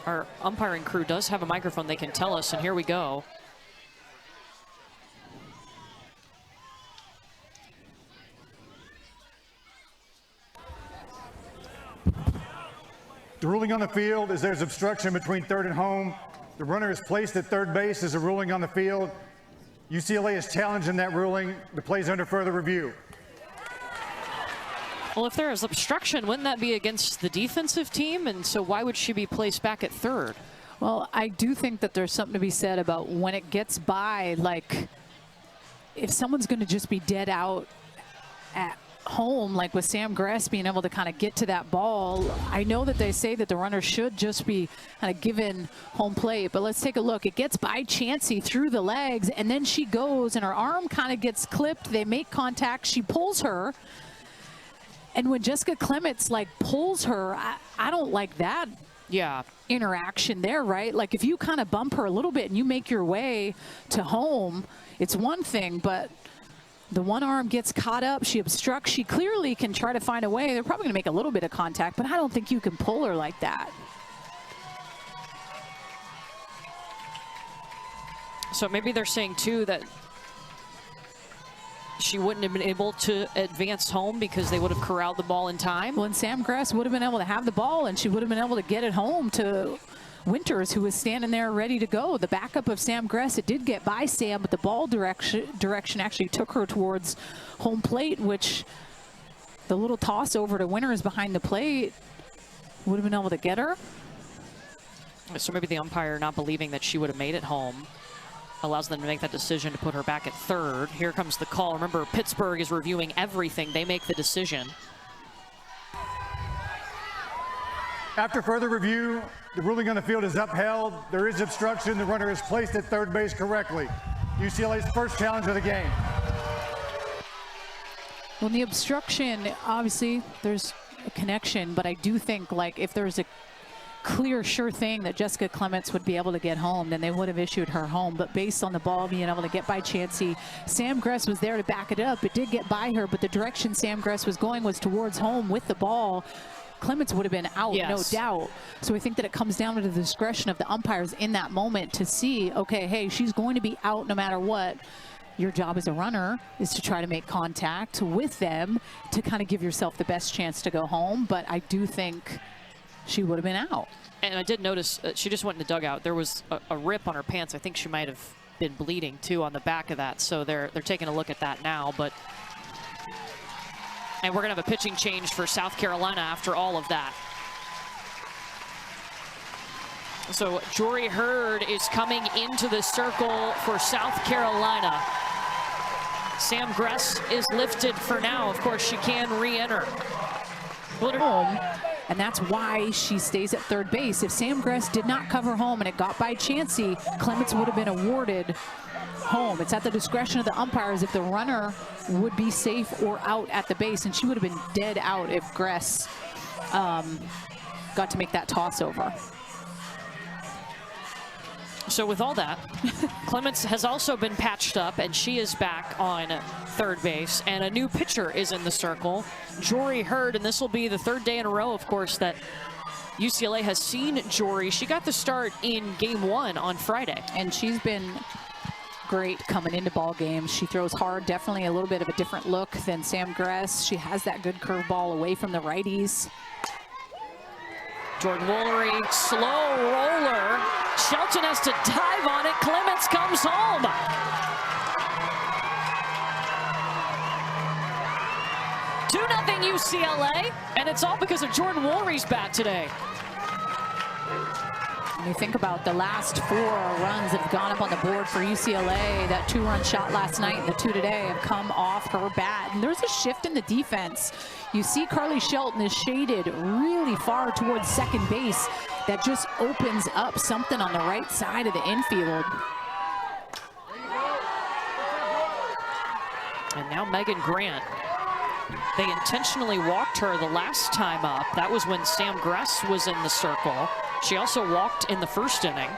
our umpiring crew does have a microphone they can tell us, and here we go. The ruling on the field is there's obstruction between third and home. The runner is placed at third base as a ruling on the field. UCLA is challenging that ruling. The play is under further review. Well, if there is obstruction, wouldn't that be against the defensive team? And so why would she be placed back at third? Well, I do think that there's something to be said about when it gets by, like, if someone's going to just be dead out at home, like with Sam Gress being able to kind of get to that ball, I know that they say that the runner should just be kind of given home plate, but let's take a look. It gets by Chansey through the legs, and then she goes, and her arm kind of gets clipped. They make contact. She pulls her. And when Jessica Clements, like, pulls her, I don't like that interaction there, right? Like, if you kind of bump her a little bit and you make your way to home, it's one thing, but the one arm gets caught up, she obstructs, she clearly can try to find a way. They're probably going to make a little bit of contact, but I don't think you can pull her like that. So maybe they're saying, too, that she wouldn't have been able to advance home because they would have corralled the ball in time. Well, and Sam Gress would have been able to have the ball, and she would have been able to get it home to Winters, who was standing there ready to go. The backup of Sam Gress, it did get by Sam, but the ball direction actually took her towards home plate, which the little toss over to Winters behind the plate would have been able to get her. So maybe the umpire not believing that she would have made it home allows them to make that decision to put her back at third. Here comes the call. Remember, Pittsburgh is reviewing everything. They make the decision. After further review, the ruling on the field is upheld. There is obstruction. The runner is placed at third base correctly. UCLA's first challenge of the game. Well, the obstruction, obviously, there's a connection, but I do think, like, if there's a clear, sure thing that Jessica Clements would be able to get home, then they would have issued her home. But based on the ball being able to get by Chansey, Sam Gress was there to back it up. It did get by her, but the direction Sam Gress was going was towards home with the ball. Clements would have been out, no doubt. So I think that it comes down to the discretion of the umpires in that moment to see, okay, hey, she's going to be out no matter what. Your job as a runner is to try to make contact with them to kind of give yourself the best chance to go home. But I do think she would have been out. And I did notice she just went in the dugout. There was a rip on her pants. I think she might have been bleeding too on the back of that. So they're taking a look at that now. And we're gonna have a pitching change for South Carolina after all of that. So Jory Hurd is coming into the circle for South Carolina. Sam Gress is lifted for now. Of course, she can re-enter. Home, and that's why she stays at third base. If Sam Gress did not cover home and it got by Chansey, Clements would have been awarded home. It's at the discretion of the umpires if the runner would be safe or out at the base, and she would have been dead out if Gress got to make that toss over. So with all that, Clements has also been patched up, and she is back on third base, and a new pitcher is in the circle, Jory Hurd, and this will be the third day in a row, of course, that UCLA has seen Jory. She got the start in game 1 on Friday. And she's been great coming into ball games. She throws hard, definitely a little bit of a different look than Sam Gress. She has that good curveball away from the righties. Jordan Woolery, slow roller. Shelton has to dive on it. Clements comes home. $2-0 UCLA, and it's all because of Jordan Woolery's bat today. When you think about the last 4 runs that have gone up on the board for UCLA, that 2-run shot last night and the 2 today have come off her bat. And there's a shift in the defense. You see Carly Shelton is shaded really far towards second base. That just opens up something on the right side of the infield. And now Megan Grant. They intentionally walked her the last time up. That was when Sam Gress was in the circle. She also walked in the first inning.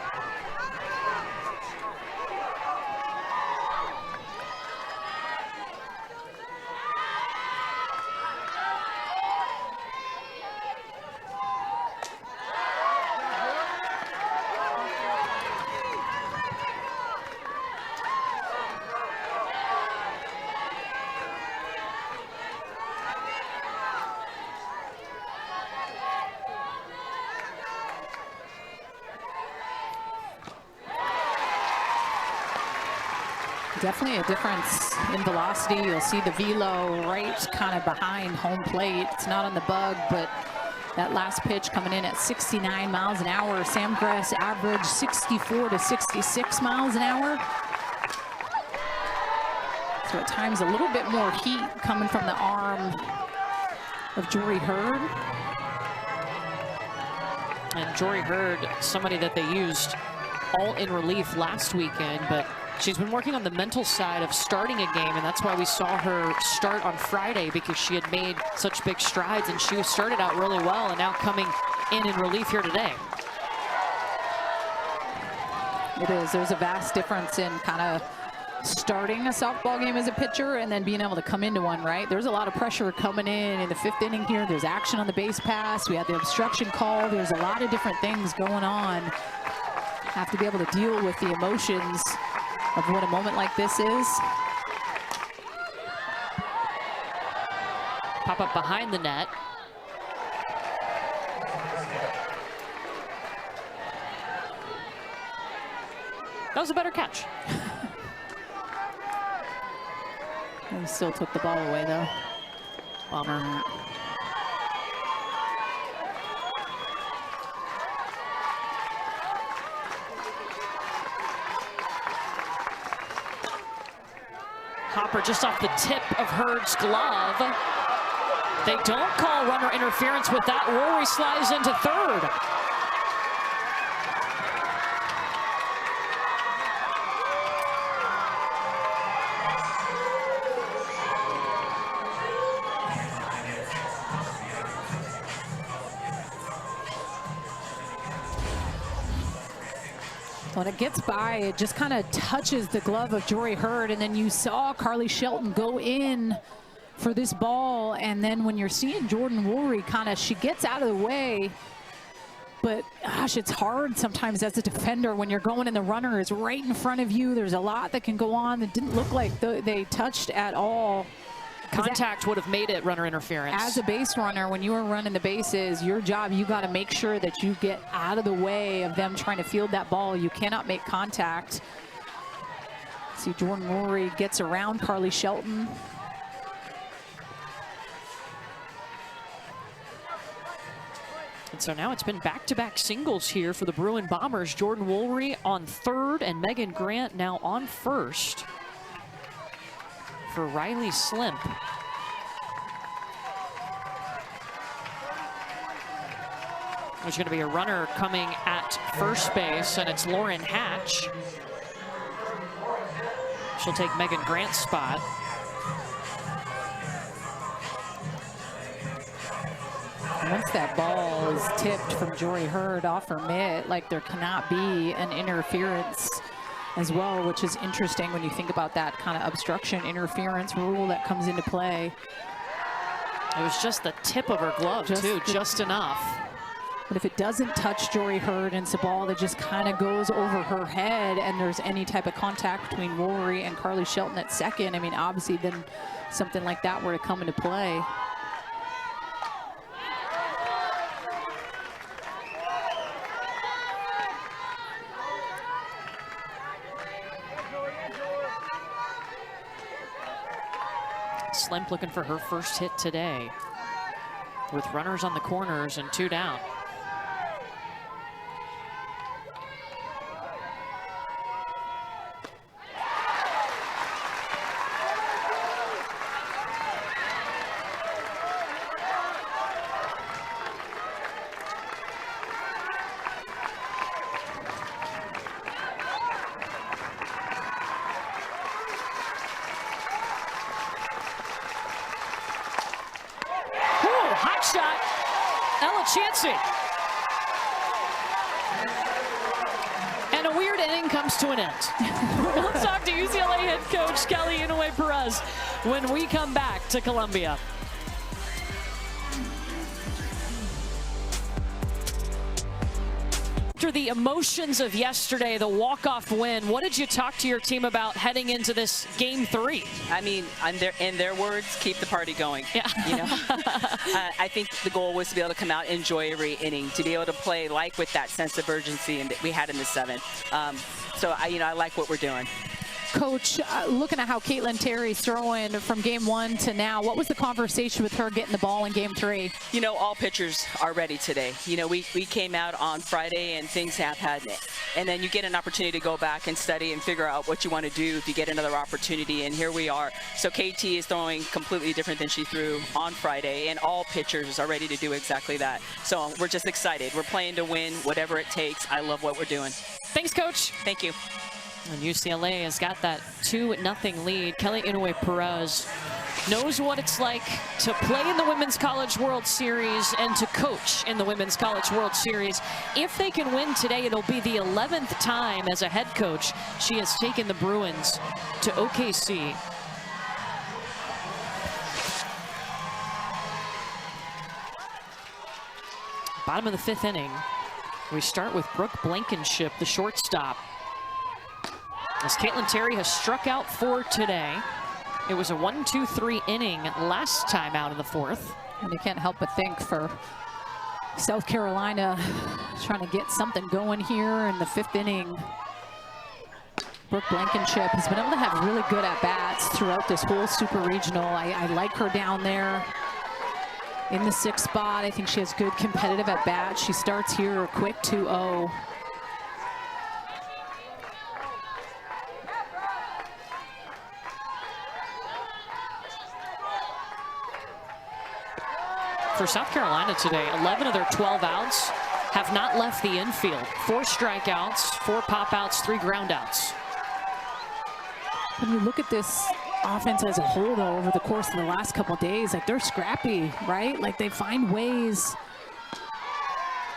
Definitely a difference in velocity. You'll see the velo right kind of behind home plate. It's not on the bug, but that last pitch coming in at 69 miles an hour. Sam Gress averaged 64 to 66 miles an hour. So at times a little bit more heat coming from the arm of Jory Hurd. And Jory Hurd, somebody that they used all in relief last weekend, but she's been working on the mental side of starting a game, and that's why we saw her start on Friday, because she had made such big strides, and she started out really well, and now coming in relief here today. It is. There's a vast difference in kind of starting a softball game as a pitcher and then being able to come into one, right? There's a lot of pressure coming in the 5th inning here. There's action on the base pass. We had the obstruction call. There's a lot of different things going on. Have to be able to deal with the emotions of what a moment like this is. Pop up behind the net. That was a better catch. He still took the ball away, though. Bummer. Hopper just off the tip of Hurd's glove. They don't call runner interference with that. Rory slides into third. When it gets by, it just kind of touches the glove of Jory Hurd, and then you saw Carly Shelton go in for this ball, and then when you're seeing Jordan Woolry kind of, she gets out of the way, but gosh, it's hard sometimes as a defender when you're going and the runner is right in front of you. There's a lot that can go on. It didn't look like they touched at all. Contact would have made it runner interference. As a base runner, when you are running the bases, your job, you got to make sure that you get out of the way of them trying to field that ball. You cannot make contact. See, Jordan Rory gets around Carly Shelton. And so now it's been back-to-back singles here for the Bruin Bombers. Jordan Woolry on third and Megan Grant now on first for Riley Slimp. There's going to be a runner coming at first base, and it's Lauren Hatch. She'll take Megan Grant's spot. Once that ball is tipped from Jory Hurd off her mitt, like, there cannot be an interference as well, which is interesting when you think about that kind of obstruction interference rule that comes into play. It was just the tip of her glove, just enough. But if it doesn't touch Jory Hurd and it's a ball that just kind of goes over her head and there's any type of contact between Rory and Carly Shelton at second, I mean, obviously then something like that were to come into play. Slimp looking for her first hit today with runners on the corners and 2 down. shot. Ella Chansey. And a weird inning comes to an end. We'll talk to UCLA head coach Kelly Inouye-Perez when we come back to Columbia. After the emotions of yesterday, the walk-off win, what did you talk to your team about heading into this game 3? I mean, in their words, keep the party going. Yeah. You know, I think the goal was to be able to come out and enjoy every inning, to be able to play like with that sense of urgency and that we had in the 7th. So I like what we're doing. Coach, looking at how Caitlin Terry's throwing from game 1 to now, what was the conversation with her getting the ball in game 3? You know, all pitchers are ready today. You know, we came out on Friday and things have had, and then you get an opportunity to go back and study and figure out what you want to do if you get another opportunity, and here we are. So KT is throwing completely different than she threw on Friday, and all pitchers are ready to do exactly that. So we're just excited. We're playing to win, whatever it takes. I love what we're doing. Thanks, Coach. Thank you. And UCLA has got that 2-0 lead. Kelly Inouye-Perez knows what it's like to play in the Women's College World Series and to coach in the Women's College World Series. If they can win today, it'll be the 11th time as a head coach she has taken the Bruins to OKC. Bottom of the 5th inning. We start with Brooke Blankenship, the shortstop. As Caitlin Terry has struck out 4 today. It was a 1-2-3 inning last time out in the 4th. And you can't help but think for South Carolina trying to get something going here in the 5th inning. Brooke Blankenship has been able to have really good at-bats throughout this whole Super Regional. I like her down there in the 6th spot. I think she has good competitive at-bats. She starts here quick 2-0. For South Carolina today, 11 of their 12 outs have not left the infield. 4 strikeouts, 4 pop-outs, 3 groundouts. When you look at this offense as a whole, though, over the course of the last couple of days, like they're scrappy, right? Like they find ways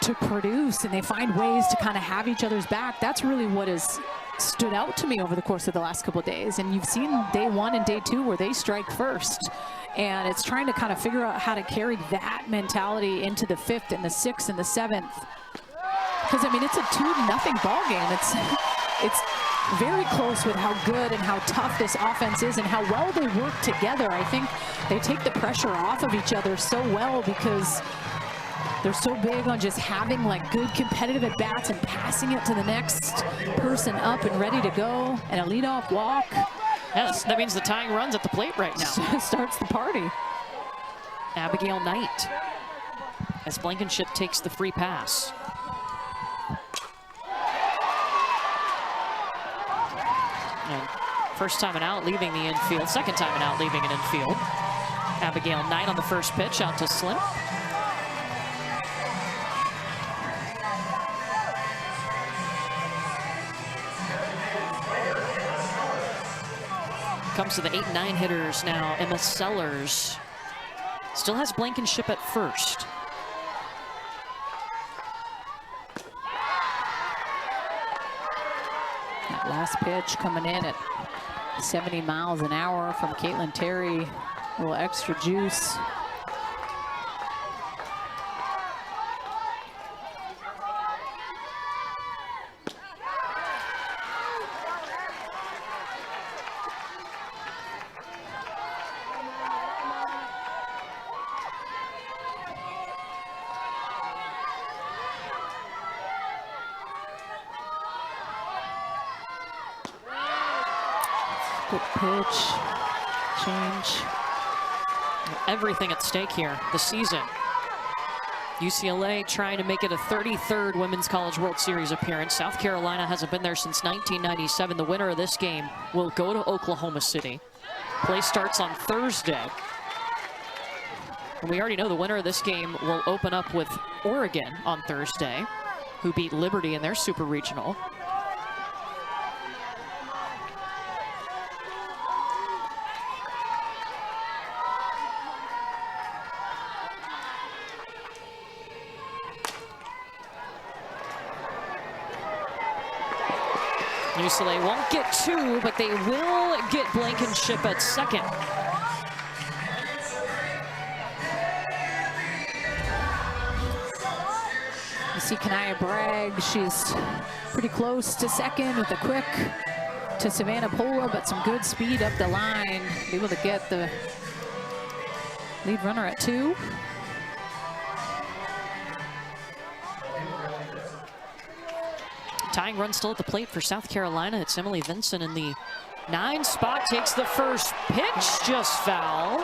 to produce and they find ways to kind of have each other's back. That's really what has stood out to me over the course of the last couple of days. And you've seen day 1 and day 2 where they strike first. And it's trying to kind of figure out how to carry that mentality into the 5th and the 6th and the 7th. Because, I mean, it's a 2-0 ball game. It's very close with how good and how tough this offense is and how well they work together. I think they take the pressure off of each other so well because they're so big on just having like good competitive at-bats and passing it to the next person up and ready to go, and a leadoff walk. Yes, that means the tying run's at the plate right now. Starts the party. Abigail Knight as Blankenship takes the free pass. And first time an out leaving the infield, second time an out leaving an infield. Abigail Knight on the first pitch, out to Slim. Comes to the 8 and 9 hitters now. Emma Sellers still has Blankenship at first. That last pitch coming in at 70 miles an hour from Caitlin Terry. A little extra juice. Good pitch, change. Everything at stake here this season. UCLA trying to make it a 33rd Women's College World Series appearance. South Carolina hasn't been there since 1997. The winner of this game will go to Oklahoma City. Play starts on Thursday. And we already know the winner of this game will open up with Oregon on Thursday, who beat Liberty in their Super Regional. UCLA won't get 2, but they will get Blankenship at second. You see Kanaya Bragg, she's pretty close to second with a quick to Savannah Pola, but some good speed up the line, able to get the lead runner at 2. Tying run still at the plate for South Carolina. It's Emily Vincent in the 9 spot. Takes the first pitch, just foul.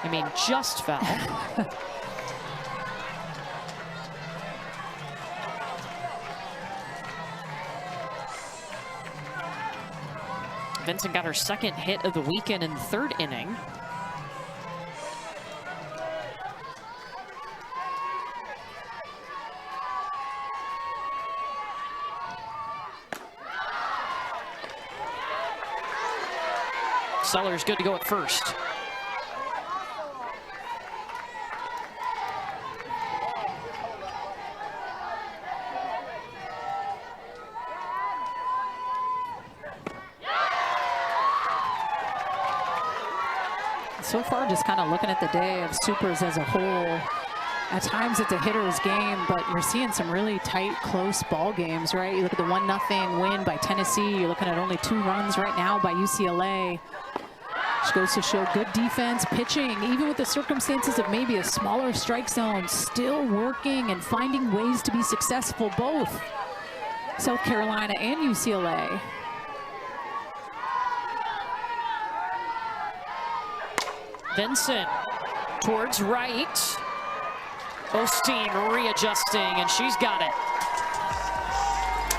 I mean, just foul. Vincent got her second hit of the weekend in the 3rd inning. Sellers good to go at first. So far, just kind of looking at the day of Supers as a whole, at times it's a hitter's game, but you're seeing some really tight, close ball games, right? You look at the 1-0 win by Tennessee. You're looking at only 2 runs right now by UCLA. Which goes to show good defense, pitching, even with the circumstances of maybe a smaller strike zone, still working and finding ways to be successful, both South Carolina and UCLA. Vincent towards right. Osteen readjusting, and she's got it.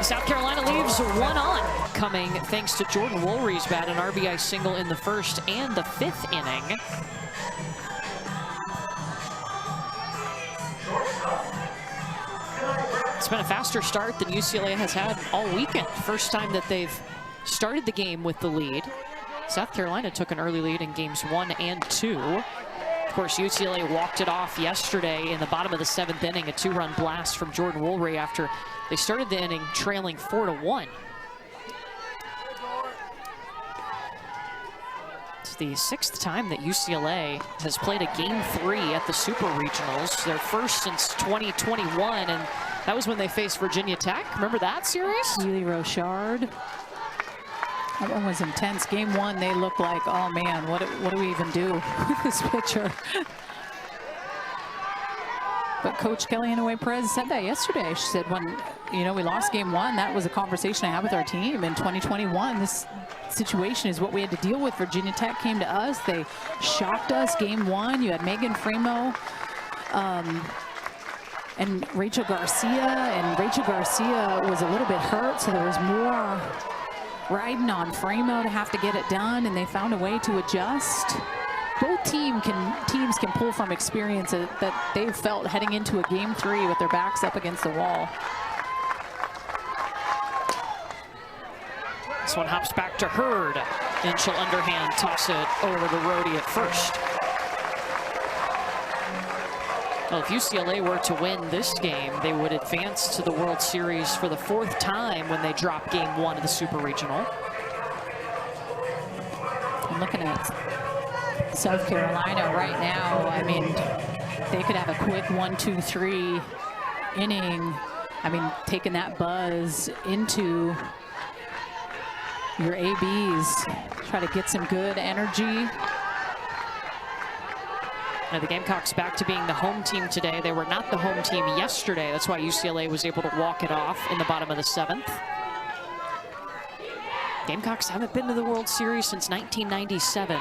South Carolina leaves 1 on, coming thanks to Jordan Woolry's bat, an RBI single in the 1st and the 5th inning. It's been a faster start than UCLA has had all weekend. First time that they've started the game with the lead. South Carolina took an early lead in games 1 and 2. Of course, UCLA walked it off yesterday in the bottom of the 7th inning, a 2-run blast from Jordan Woolry after they started the inning trailing 4-1. It's the 6th time that UCLA has played a Game 3 at the Super Regionals, their first since 2021, and that was when they faced Virginia Tech. Remember that series? Keely Rochard. That one was intense. Game 1, they looked like, oh man, what do we even do with this pitcher? But Coach Kellyanne Perez said that yesterday. She said, when we lost Game 1, that was a conversation I had with our team. In 2021, this situation is what we had to deal with. Virginia Tech came to us. They shocked us. Game 1, you had Megan Framo and Rachel Garcia. And Rachel Garcia was a little bit hurt, so there was more riding on Framo to have to get it done, and they found a way to adjust. Both teams can pull from experience that they've felt heading into a Game 3 with their backs up against the wall. This one hops back to Hurd, and she'll underhand toss it over to Rhodey at first. Well, if UCLA were to win this game, they would advance to the World Series for the 4th time when they drop Game 1 of the Super Regional. I'm looking at South Carolina right now. I mean, they could have a quick 1-2-3 inning. I mean, taking that buzz into your ABs, try to get some good energy. Now the Gamecocks back to being the home team today. They were not the home team yesterday. That's why UCLA was able to walk it off in the bottom of the 7th. Gamecocks haven't been to the World Series since 1997.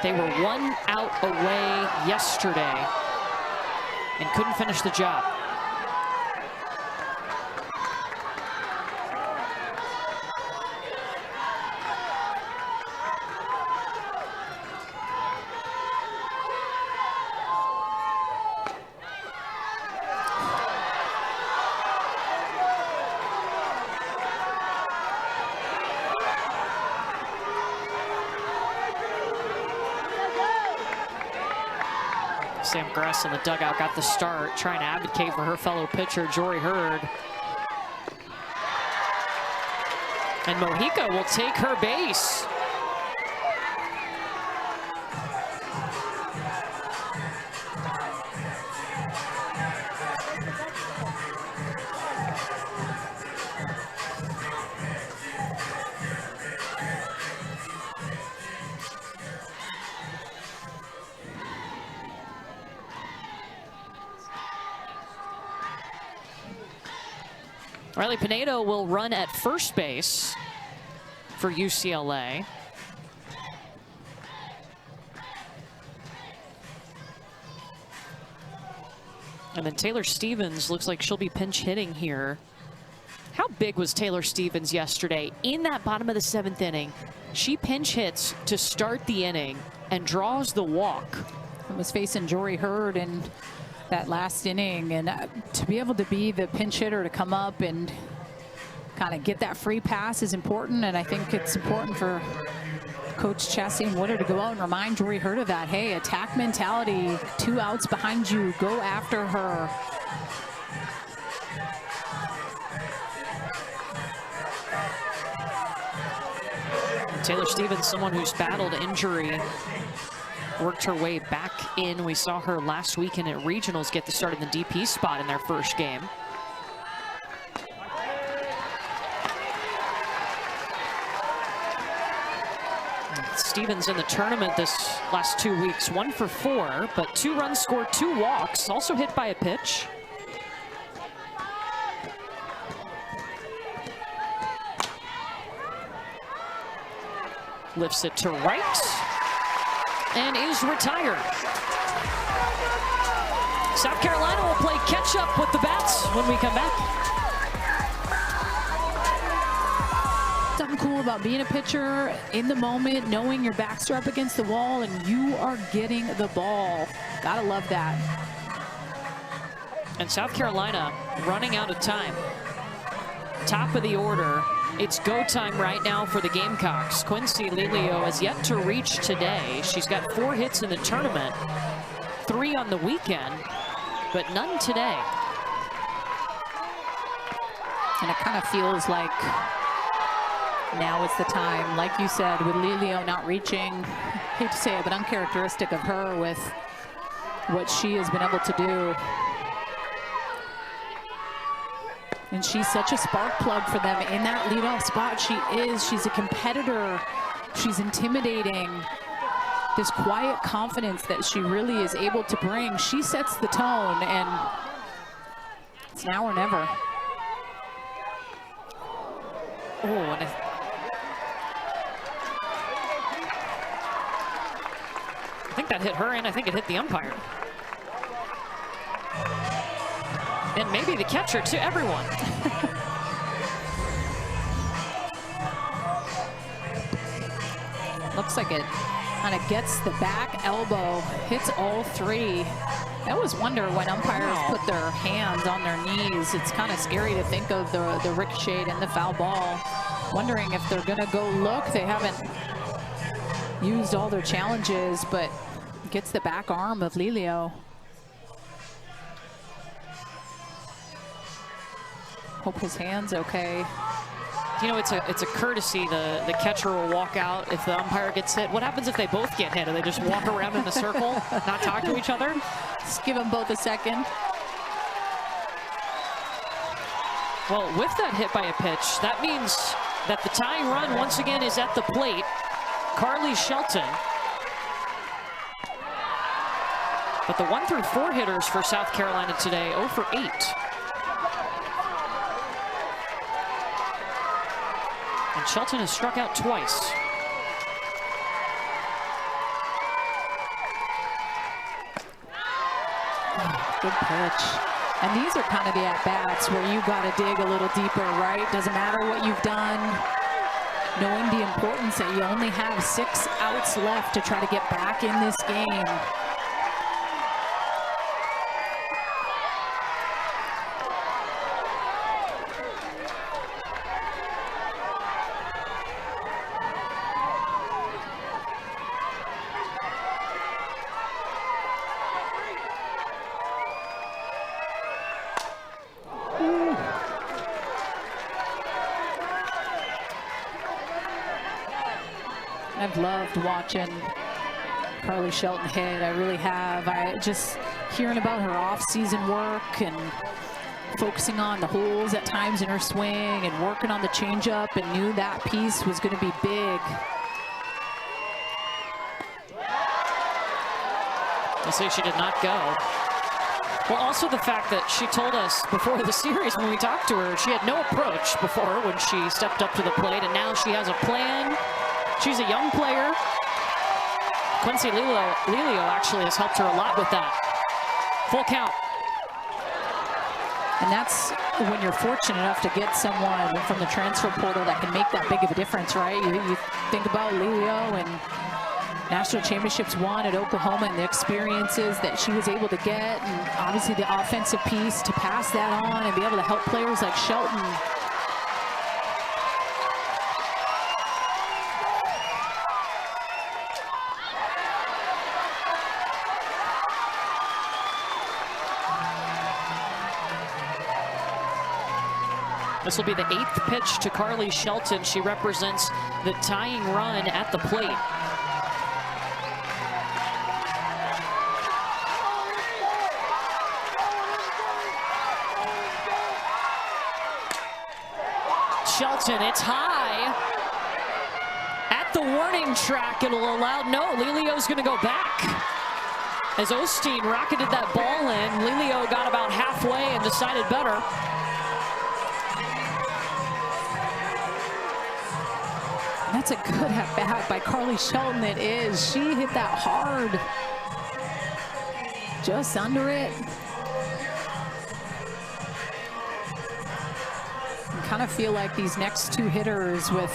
They were 1 out away yesterday and couldn't finish the job. Sam Gress in the dugout got the start, trying to advocate for her fellow pitcher, Jory Hurd. And Mojica will take her base. Riley Pinedo will run at first base for UCLA. And then Taylor Stevens looks like she'll be pinch hitting here. How big was Taylor Stevens yesterday? In that bottom of the 7th inning, she pinch hits to start the inning and draws the walk. I was facing Jory Hurd in that last inning, and to be able to be the pinch hitter to come up and kind of get that free pass is important. And I think it's important for Coach Chastain Woodard to go out and remind Jory Hurd of that. Hey, attack mentality, 2 outs behind you, go after her. Taylor Stevens, someone who's battled injury, worked her way back in. We saw her last weekend at regionals get the start in the DP spot in their first game. Stevens in the tournament this last 2 weeks, 1 for 4, but 2 runs scored, 2 walks, also hit by a pitch. Lifts it to right and is retired. South Carolina will play catch up with the Bats when we come back. Something cool about being a pitcher in the moment, knowing your backs are up against the wall and you are getting the ball. Gotta love that. And South Carolina running out of time. Top of the order. It's go time right now for the Gamecocks. Quincy Lelio has yet to reach today. She's got 4 hits in the tournament, 3 on the weekend, but none today. And it kind of feels like now is the time, like you said, with Lelio not reaching. Hate to say it, but uncharacteristic of her with what she has been able to do. And she's such a spark plug for them in that leadoff spot. She's a competitor. She's intimidating. This quiet confidence that she really is able to bring. She sets the tone, and it's now or never. Oh, and I think that hit her, and I think it hit the umpire. And maybe the catcher, to everyone. Looks like it kind of gets the back elbow, hits all 3. I always wonder when umpires put their hands on their knees. It's kind of scary to think of the ricochet and the foul ball. Wondering if they're going to go look. They haven't used all their challenges, but gets the back arm of Lelio. Hope his hand's okay. You know, it's a courtesy. The catcher will walk out if the umpire gets hit. What happens if they both get hit? Do they just walk around in a circle, not talk to each other? Just give them both a second. Well, with that hit by a pitch, that means that the tying run once again is at the plate. Carly Shelton. But the 1 through 4 hitters for South Carolina today, 0 for 8. And Shelton has struck out twice. Good pitch. And these are kind of the at-bats where you got to dig a little deeper, right? Doesn't matter what you've done. Knowing the importance that you only have 6 outs left to try to get back in this game. I've loved watching Carly Shelton hit. I really have. I just hearing about her off-season work and focusing on the holes at times in her swing and working on the changeup, and knew that piece was going to be big. I'll say she did not go. Well, also the fact that she told us before the series when we talked to her, she had no approach before when she stepped up to the plate, and now she has a plan. She's a young player. Quincy Lilio actually has helped her a lot with that. Full count. And that's when you're fortunate enough to get someone from the transfer portal that can make that big of a difference, right? You think about Lilio and National Championships won at Oklahoma and the experiences that she was able to get, and obviously the offensive piece to pass that on and be able to help players like Shelton. This will be the 8th pitch to Carly Shelton. She represents the tying run at the plate. Shelton, it's high. At the warning track, it'll allow, no, Lilio's gonna go back. As Osteen rocketed that ball in, Lilio got about halfway and decided better. That's a good at-bat by Carly Shelton. It is. She hit that hard. Just under it. I kind of feel like these next two hitters with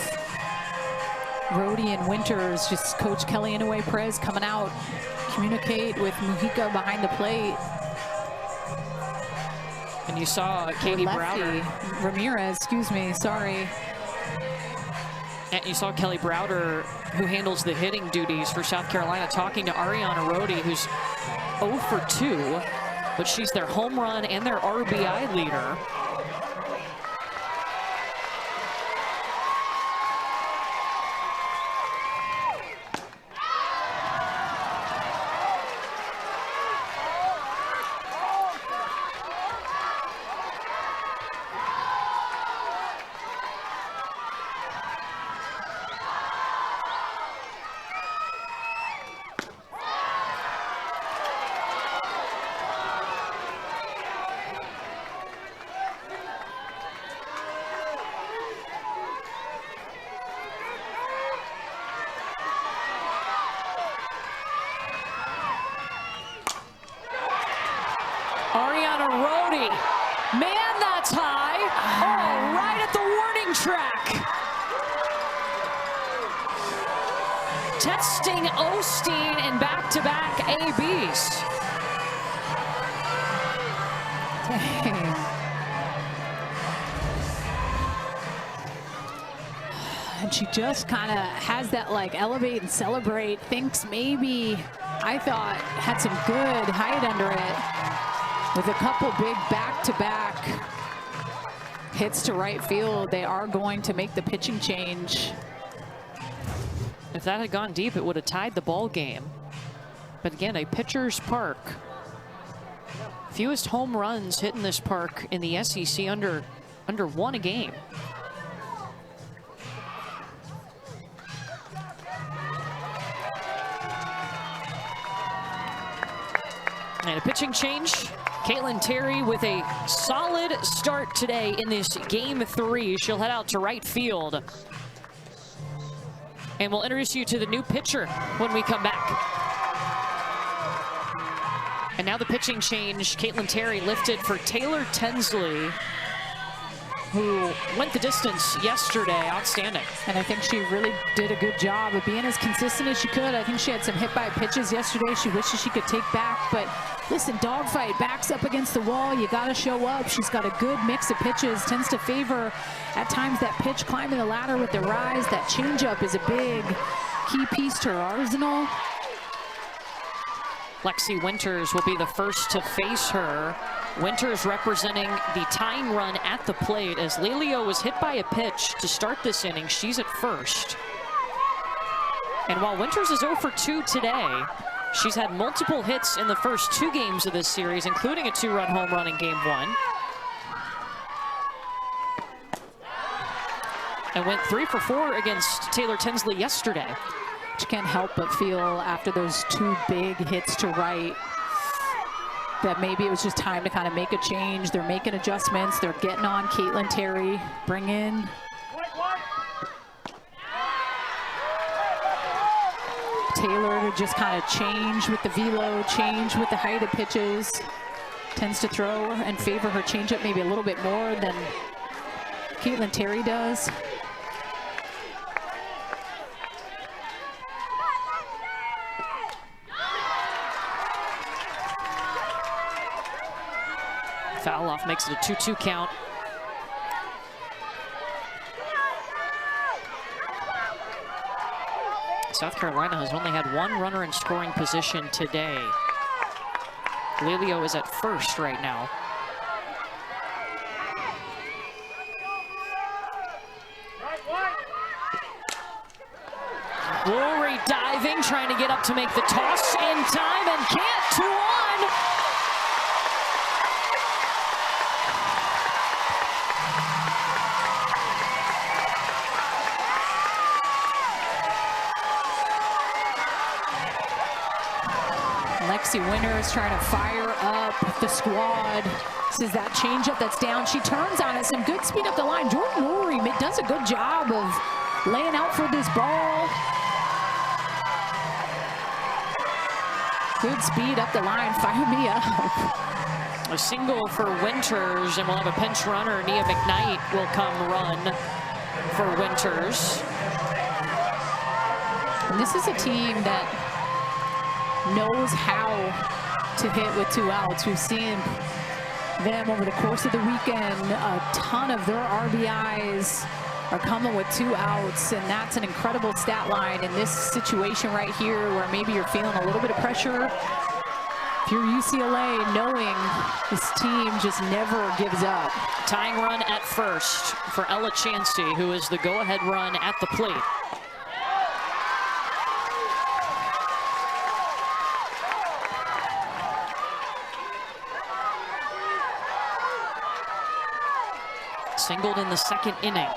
Rhodey and Winters, just Coach Kelly Inouye Perez coming out, communicate with Mujica behind the plate. And you saw Katie Browder. Ramirez, excuse me, sorry. And you saw Kelly Browder, who handles the hitting duties for South Carolina, talking to Ariana Rhodey, who's 0 for 2, but she's their home run and their RBI leader. Ariana Rhodey, man, that's high. Oh, right at the warning track. Testing Osteen and back-to-back ABs. Dang. And she just kind of has that like elevate and celebrate, thinks maybe, I thought, had some good height under it. With a couple big back-to-back hits to right field, they are going to make the pitching change. If that had gone deep, it would have tied the ball game. But again, a pitcher's park. Fewest home runs hit in this park in the SEC, under 1 a game. And a pitching change. Caitlin Terry with a solid start today in this game 3. She'll head out to right field. And we'll introduce you to the new pitcher when we come back. And now the pitching change. Caitlin Terry lifted for Taylor Tinsley, who went the distance yesterday. Outstanding. And I think she really did a good job of being as consistent as she could. I think she had some hit by pitches yesterday she wishes she could take back, but listen, dogfight, backs up against the wall, you got to show up. She's got a good mix of pitches, tends to favor at times that pitch climbing the ladder with the rise. That changeup is a big key piece to her arsenal. Lexi Winters will be the first to face her. Winters representing the tying run at the plate as Lilio was hit by a pitch to start this inning. She's at first. And while Winters is 0 for 2 today, she's had multiple hits in the first 2 games of this series, including a 2-run home run in game 1. And went 3 for 4 against Taylor Tinsley yesterday. You can't help but feel after those 2 big hits to right that maybe it was just time to kind of make a change. They're making adjustments. They're getting on Caitlin Terry. Bring in Taylor to just kind of change with the velo, change with the height of pitches. Tends to throw and favor her changeup maybe a little bit more than Caitlin Terry does. Foul off makes it a 2-2 count. South Carolina has only had 1 runner in scoring position today. Lelio is at first right now. Woolry diving, trying to get up to make the toss in time, and can't. 2-1. Lexi Winters trying to fire up the squad. This is that changeup that's down. She turns on it. Some good speed up the line. Jordan Woolry does a good job of laying out for this ball. Good speed up the line. Fire me up. A single for Winters, and we'll have a pinch runner. Nia McKnight will come run for Winters. And this is a team that knows how to hit with 2 outs. We've seen them over the course of the weekend. A ton of their RBIs are coming with 2 outs, and that's an incredible stat line in this situation right here where maybe you're feeling a little bit of pressure. If you're UCLA, knowing this team just never gives up. Tying run at first for Ella Chansey, who is the go-ahead run at the plate. Singled in the 2nd inning.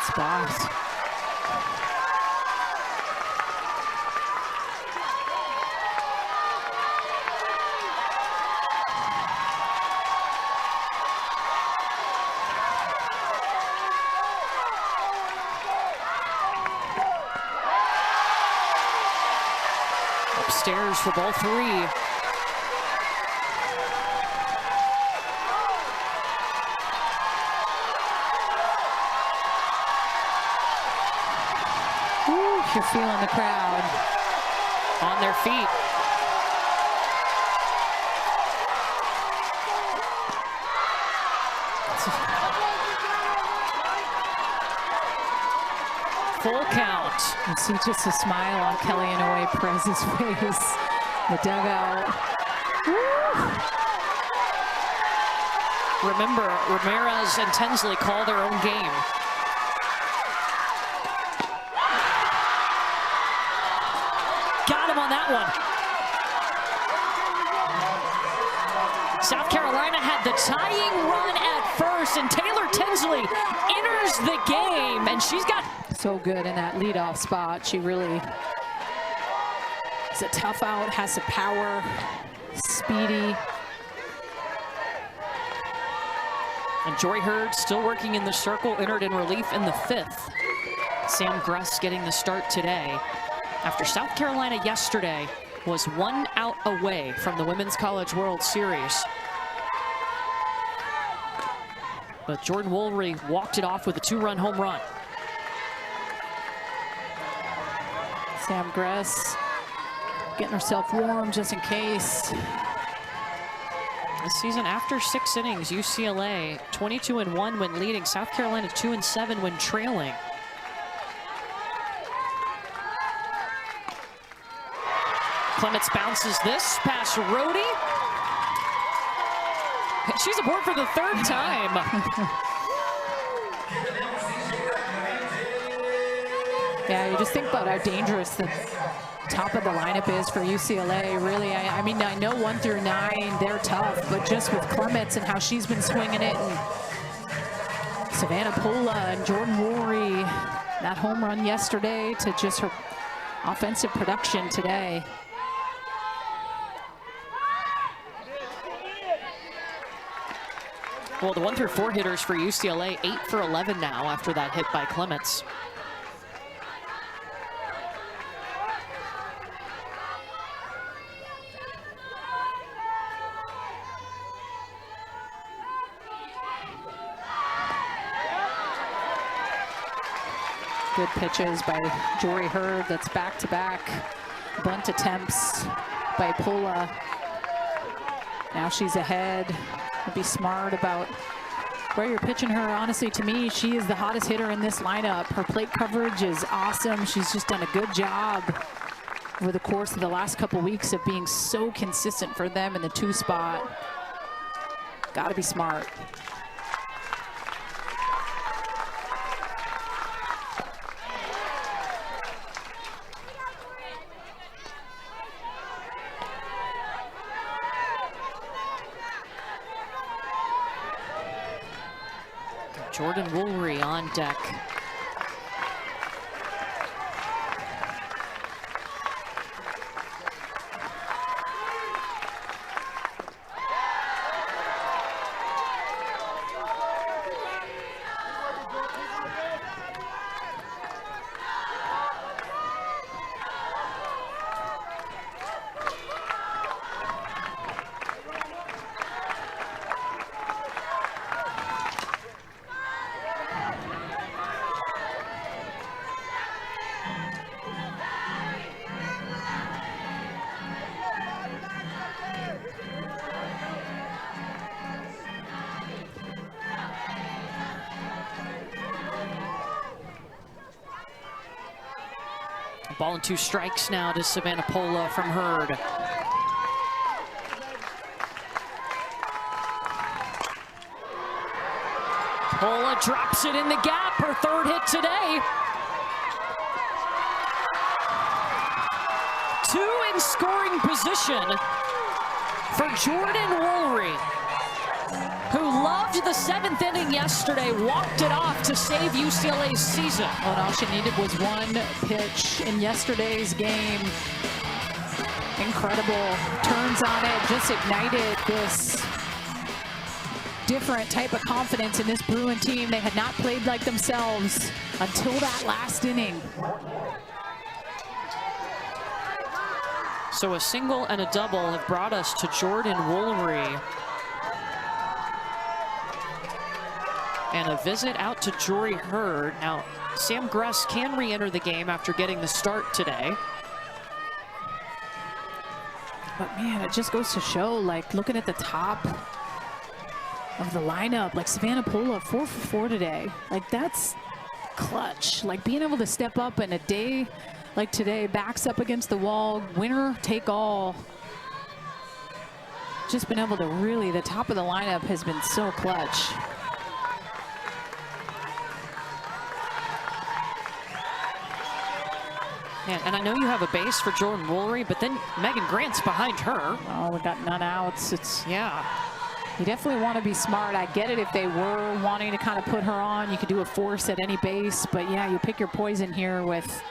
Spots. Upstairs for ball 3. You're feeling the crowd on their feet. Full count. You see just a smile on Kelly Inouye Perez's face. The dugout. Woo! Remember, Ramirez and Tinsley call their own game. Got him on that one. South Carolina had the tying run at first, and Taylor Tinsley enters the game, and she's got so good in that leadoff spot. She really is a tough out, has some power, speedy. And Joy Hurd still working in the circle, entered in relief in the 5th. Sam Gress getting the start today, after South Carolina yesterday was 1 out away from the Women's College World Series. But Jordan Woolry walked it off with a 2-run home run. Sam Gress getting herself warm just in case. This season, after 6 innings, UCLA 22-1 when leading. South Carolina 2-7 when trailing. Clements bounces this past Rhodey. She's aboard for the 3rd time. Yeah, you just think about how dangerous the top of the lineup is for UCLA. Really, I mean, I know 1 through 9, they're tough, but just with Clements and how she's been swinging it, and Savannah Pola and Jordan Woolery, that home run yesterday to just her offensive production today. Well, the 1 through 4 hitters for UCLA, 8 for 11 now after that hit by Clements. Good pitches by Jory Hurd. That's back-to-back bunt attempts by Pola. Now she's ahead. Be smart about where you're pitching her. Honestly, to me, she is the hottest hitter in this lineup. Her plate coverage is awesome. She's just done a good job over the course of the last couple weeks of being so consistent for them in the 2 spot. Got to be smart. Jordan Woolery on deck. Ball and 2 strikes now to Savannah Pola from Hurd. Pola drops it in the gap, her 3rd hit today. 2 in scoring position for Jordan Woolery, who loved the 7th inning yesterday, walked it off to save UCLA's season. Well, and all she needed was 1 pitch in yesterday's game. Incredible. Turns on it, just ignited this different type of confidence in this Bruin team. They had not played like themselves until that last inning. So a single and a double have brought us to Jordan Woolery. And a visit out to Jory Hurd. Now, Sam Gress can re-enter the game after getting the start today. But man, it just goes to show, like, looking at the top of the lineup, like Savannah Pola, 4 for 4 today. Like, that's clutch. Like, being able to step up in a day like today, backs up against the wall, winner take all. Just been able to really, the top of the lineup has been so clutch. Yeah, and I know you have a base for Jordan Woolery, but then Megan Grant's behind her. Oh, we got none outs. It's, yeah. You definitely want to be smart. I get it if they were wanting to kind of put her on. You could do a force at any base, but yeah, you pick your poison here with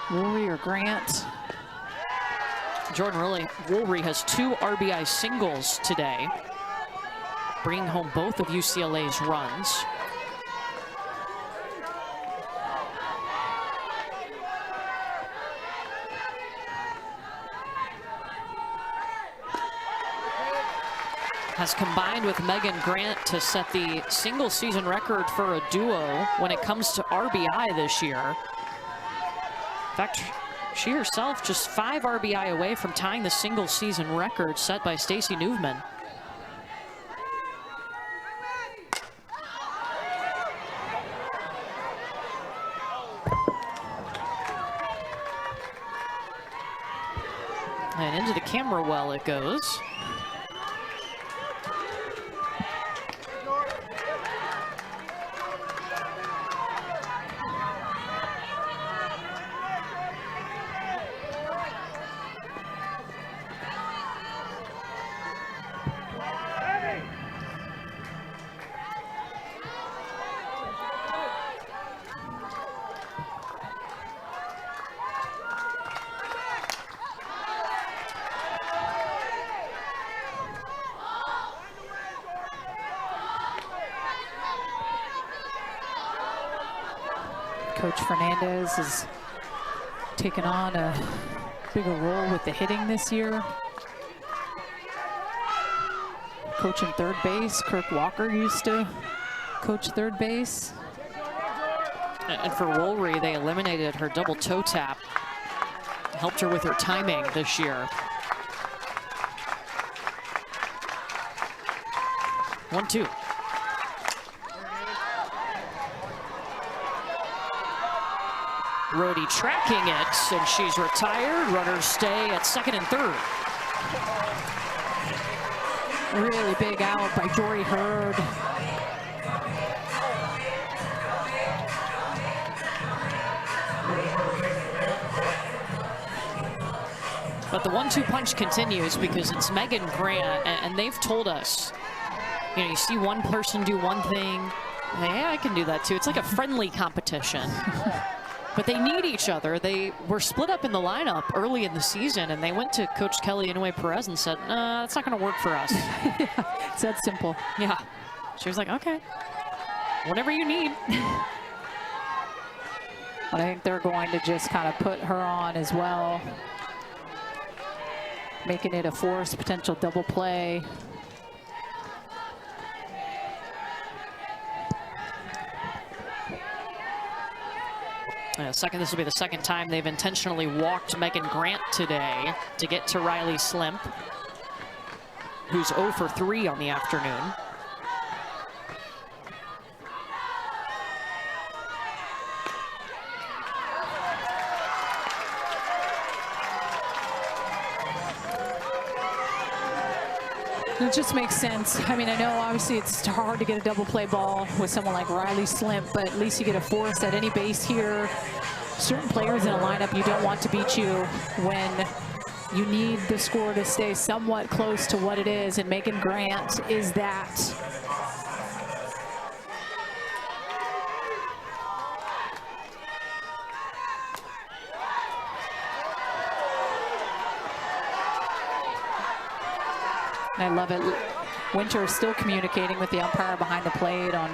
Woolery or Grant. Jordan Woolery has 2 RBI singles today, bringing home both of UCLA's runs. Has combined with Megan Grant to set the single season record for a duo when it comes to RBI this year. In fact, she herself just 5 RBI away from tying the single season record set by Stacey Newman. And into the camera well it goes. Coach Fernandez has taken on a bigger role with the hitting this year. Coaching third base, Kirk Walker used to coach third base. And for Woolry, they eliminated her double toe tap. Helped her with her timing this year. 1-2. Rhodey tracking it, and she's retired. Runners stay at second and third. Really big out by Jory Hurd. But the 1-2 punch continues because it's Megan Grant, and they've told us, you know, you see one person do one thing, yeah, I can do that too. It's like a friendly competition. But they need each other. They were split up in the lineup early in the season, and they went to Coach Kelly Inouye Perez and said, that's not going to work for us. Yeah, it's that simple. Yeah. She was like, okay, whatever you need. But I think they're going to just kind of put her on as well, making it a forced potential double play. This will be the second time they've intentionally walked Megan Grant today to get to Riley Slimp, who's 0 for 3 on the afternoon. It just makes sense. I mean, I know obviously it's hard to get a double play ball with someone like Riley Slimp, but at least you get a force at any base here. Certain players in a lineup you don't want to beat you when you need the score to stay somewhat close to what it is, and Megan Grant is that. I love it. Winter is still communicating with the umpire behind the plate on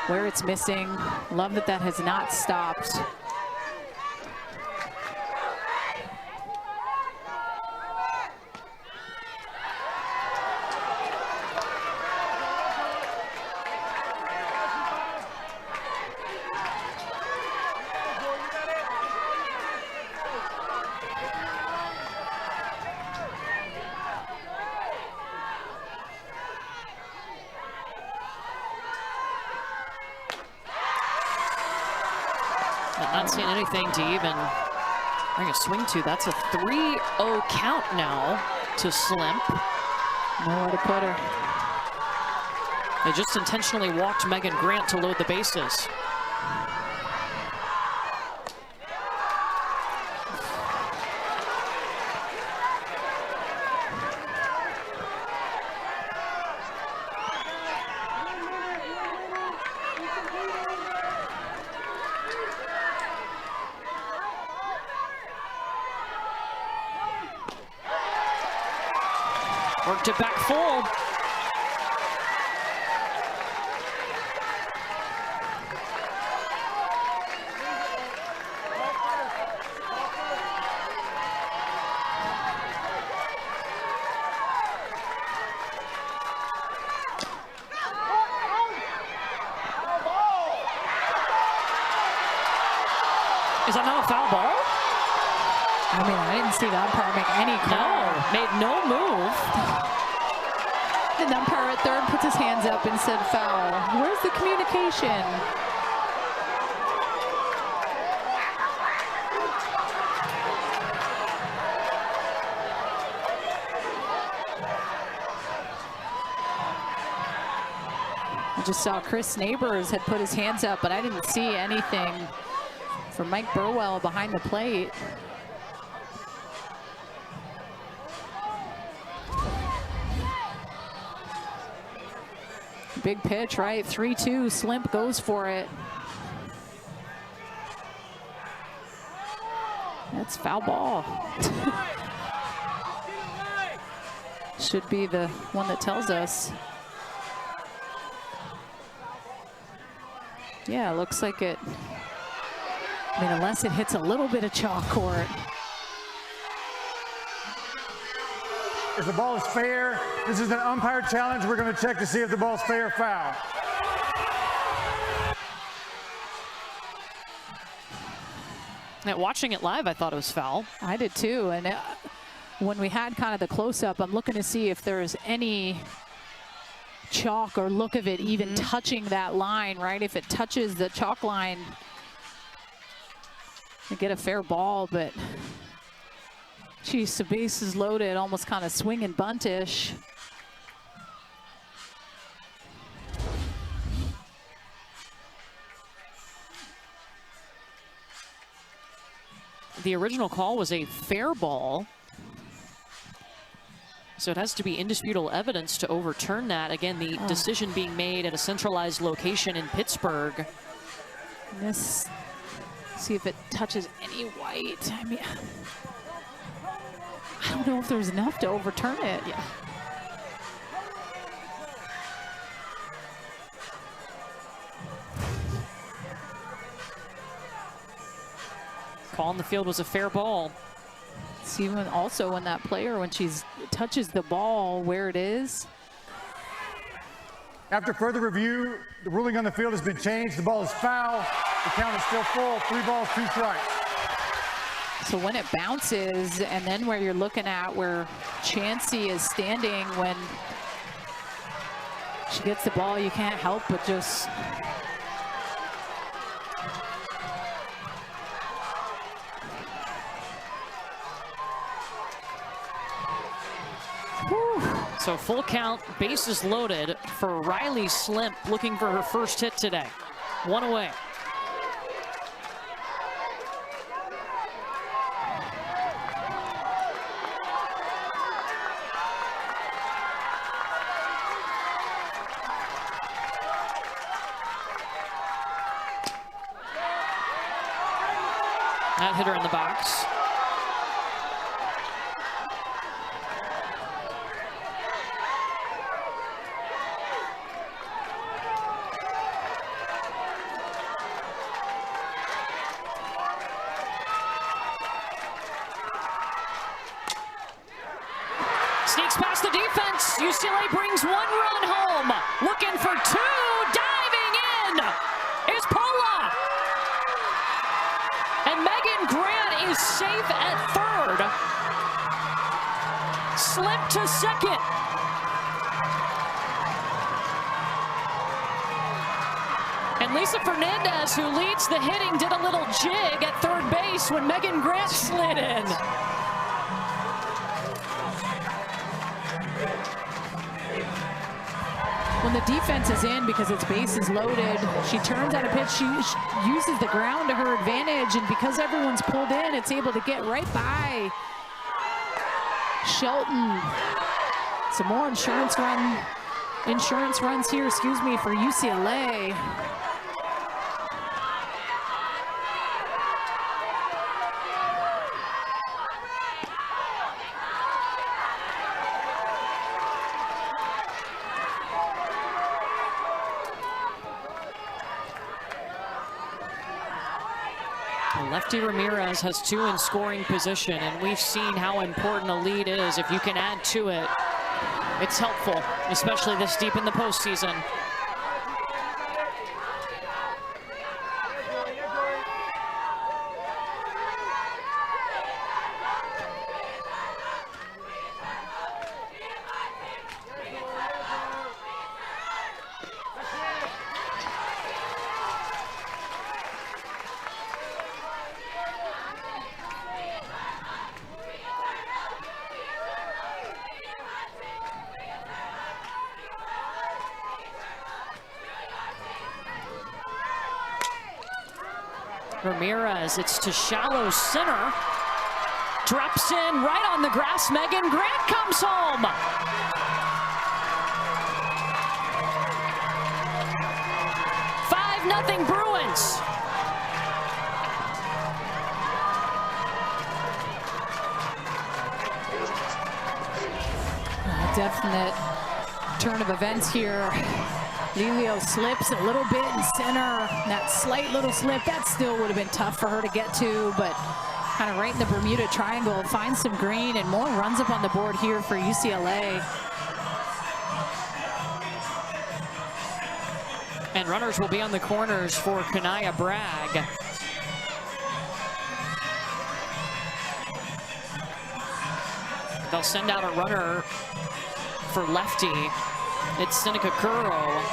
where it's missing. Love that that has not stopped. Not seeing anything to even bring a swing to. That's a 3-0 count now to Slimp. Nowhere to put her. They just intentionally walked Megan Grant to load the bases. Worked it back full. Is that not a foul ball? I mean, I didn't see the umpire make any call. No, made no move. The umpire at third puts his hands up and said foul. Where's the communication? I just saw Chris Neighbors had put his hands up, but I didn't see anything from Mike Burwell behind the plate. Big pitch, right? 3-2, Slimp goes for it. That's foul ball. Should be the one that tells us. Yeah, looks like it. I mean, unless it hits a little bit of chalk court. If the ball is fair, this is an umpire challenge. We're going to check to see if the ball's fair or foul. Now, watching it live, I thought it was foul. I did too. And when we had kind of the close-up, I'm looking to see if there's any chalk or look of it even touching that line, right? If it touches the chalk line, you get a fair ball, but geez, the base is loaded, almost kind of swing and buntish. The original call was a fair ball. So it has to be indisputable evidence to overturn that. Again, the decision being made at a centralized location in Pittsburgh. This, see if it touches any white. I mean, I don't know if there's enough to overturn it. Yeah. Call in the field was a fair ball. See, when also when that player, when she touches the ball where it is. After further review, the ruling on the field has been changed. The ball is foul. The count is still full. 3 balls, 2 strikes. So when it bounces, and then where you're looking at where Chansey is standing when she gets the ball, you can't help but just So full count, bases loaded for Riley Slimp, looking for her first hit today. 1 away. That hitter in the box. Sneaks past the defense. UCLA brings 1 run home. Looking for 2. Diving in is Paula. And Megan Grant is safe at third. Slip to second. And Lisa Fernandez, who leads the hitting, did a little jig at third base when Megan Grant slid in. when the defense is in because its base is loaded, she turns out a pitch, she uses the ground to her advantage, and because everyone's pulled in, it's able to get right by Shelton. Some more insurance runs here, for UCLA. Lefty Ramirez has 2 in scoring position, and we've seen how important a lead is. If you can add to it, it's helpful, especially this deep in the postseason. Ramirez, it's to shallow center. Drops in right on the grass. Megan Grant comes home. Nothing Bruins. Definite turn of events here. Lilio slips a little bit in center. That slight little slip, that still would have been tough for her to get to, but kind of right in the Bermuda Triangle. Finds some green and more runs up on the board here for UCLA. And runners will be on the corners for Kanaya Bragg. They'll send out a runner for lefty. It's Seneca Curro.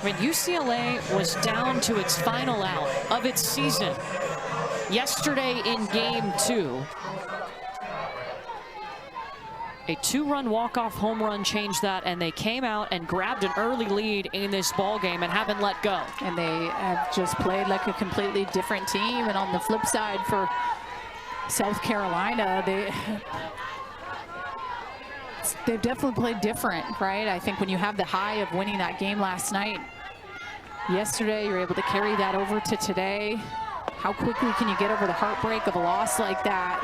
I mean, UCLA was down to its final out of its season yesterday in game 2. A 2-run walk-off home run changed that, and they came out and grabbed an early lead in this ball game and haven't let go. And they have just played like a completely different team. And on the flip side for South Carolina, they've definitely played different, right? I think when you have the high of winning that game last night, yesterday, you're able to carry that over to today. How quickly can you get over the heartbreak of a loss like that?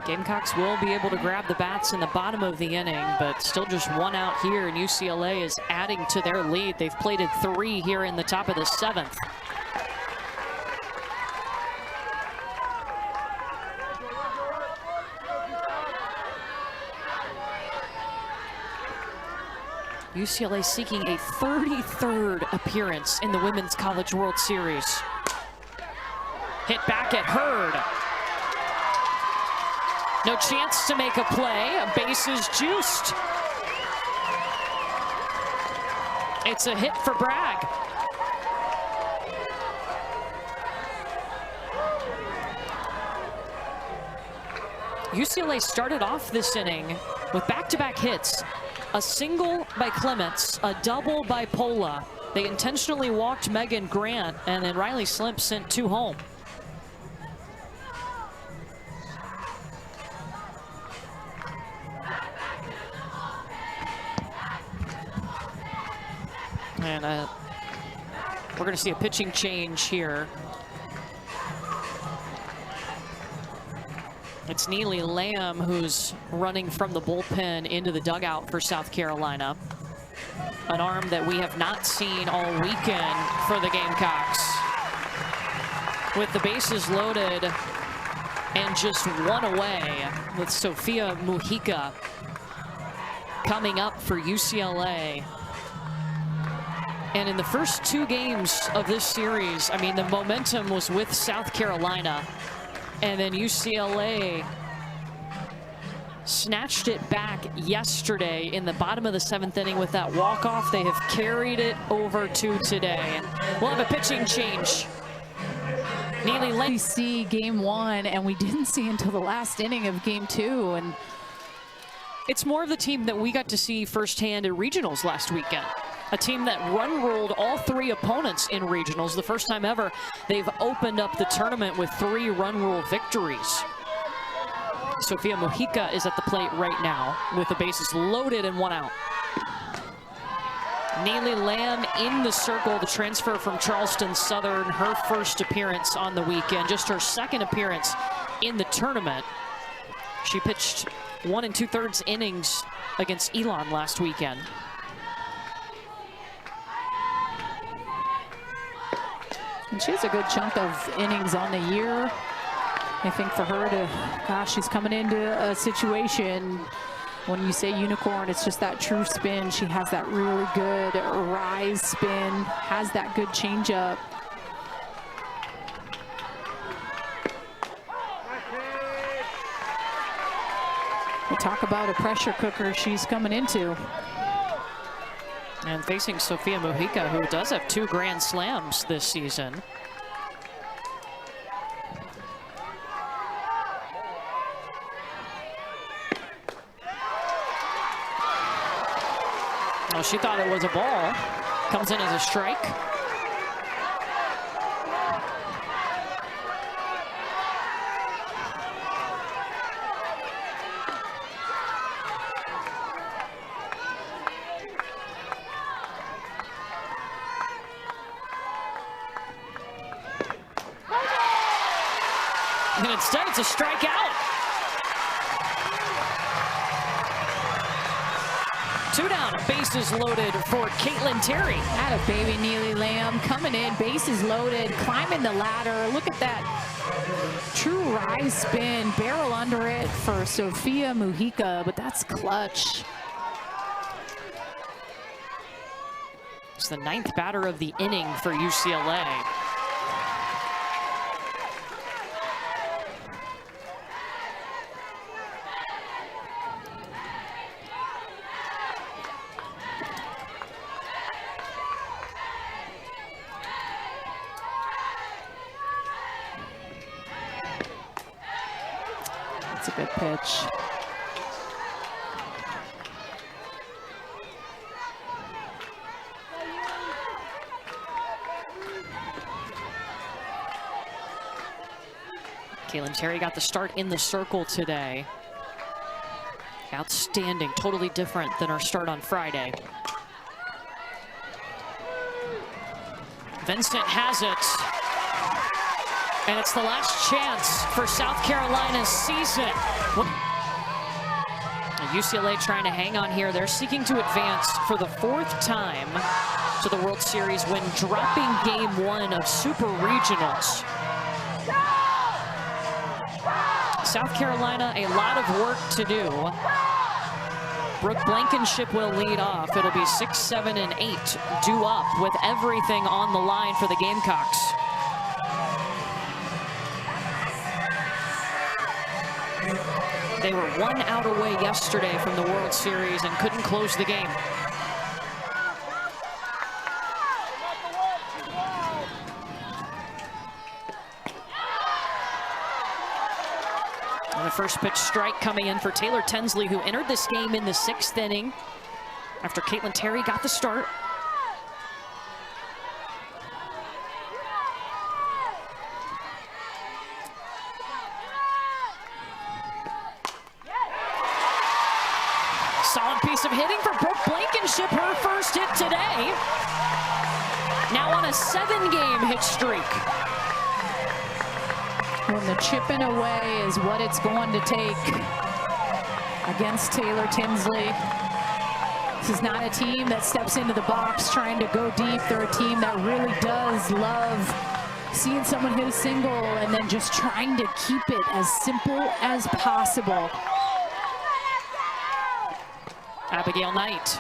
Gamecocks will be able to grab the bats in the bottom of the inning, but still just 1 out here, and UCLA is adding to their lead. They've plated 3 here in the top of the 7th. UCLA seeking a 33rd appearance in the Women's College World Series. Hit back at Hurd. No chance to make a play. A base is juiced. It's a hit for Bragg. UCLA started off this inning with back-to-back hits. A single by Clements, a double by Pola. They intentionally walked Megan Grant, and then Riley Slimp sent 2 home. And we're going to see a pitching change here. It's Neely Lamb who's running from the bullpen into the dugout for South Carolina. An arm that we have not seen all weekend for the Gamecocks. With the bases loaded and just 1 away, with Sophia Mujica coming up for UCLA. And in the first 2 games of this series, I mean, the momentum was with South Carolina. And then UCLA snatched it back yesterday in the bottom of the 7th inning with that walk-off. They have carried it over to today. And we'll have a pitching change. Neely Lamb. We see game 1, and we didn't see until the last inning of game 2. And it's more of the team that we got to see firsthand at regionals last weekend. A team that run-ruled all 3 opponents in regionals. The first time ever they've opened up the tournament with 3 run-rule victories. Sophia Mujica is at the plate right now with the bases loaded and 1 out. Neely Lamb in the circle, the transfer from Charleston Southern, her first appearance on the weekend, just her 2nd appearance in the tournament. She pitched 1 2/3 innings against Elon last weekend. And she has a good chunk of innings on the year. I think for her to, gosh, she's coming into a situation, when you say unicorn, it's just that true spin. She has that really good rise spin, has that good changeup. We'll talk about a pressure cooker she's coming into. And facing Sophia Mujica, who does have 2 grand slams this season. she thought it was a ball. Comes in as a strike. And instead, it's a strikeout. 2 down, bases loaded for Caitlin Terry. Atta baby Neely Lamb coming in, bases loaded, climbing the ladder. Look at that true rise spin, barrel under it for Sofia Mujica, but that's clutch. It's the 9th batter of the inning for UCLA. That's a good pitch. Caitlin Terry got the start in the circle today. Outstanding, totally different than our start on Friday. Vincent has it. And it's the last chance for South Carolina's season. UCLA trying to hang on here. They're seeking to advance for the 4th time to the World Series when dropping game 1 of Super Regionals. South Carolina, a lot of work to do. Brooke Blankenship will lead off. It'll be 6, 7, and 8 due up with everything on the line for the Gamecocks. They were 1 out away yesterday from the World Series and couldn't close the game. And the first pitch strike coming in for Taylor Tinsley, who entered this game in the 6th inning after Caitlin Terry got the start. Solid piece of hitting for Brooke Blankenship, her first hit today. Now on a 7-game hit streak. When the chipping away is what it's going to take against Taylor Tinsley. This is not a team that steps into the box trying to go deep. They're a team that really does love seeing someone hit a single and then just trying to keep it as simple as possible. Abigail Knight.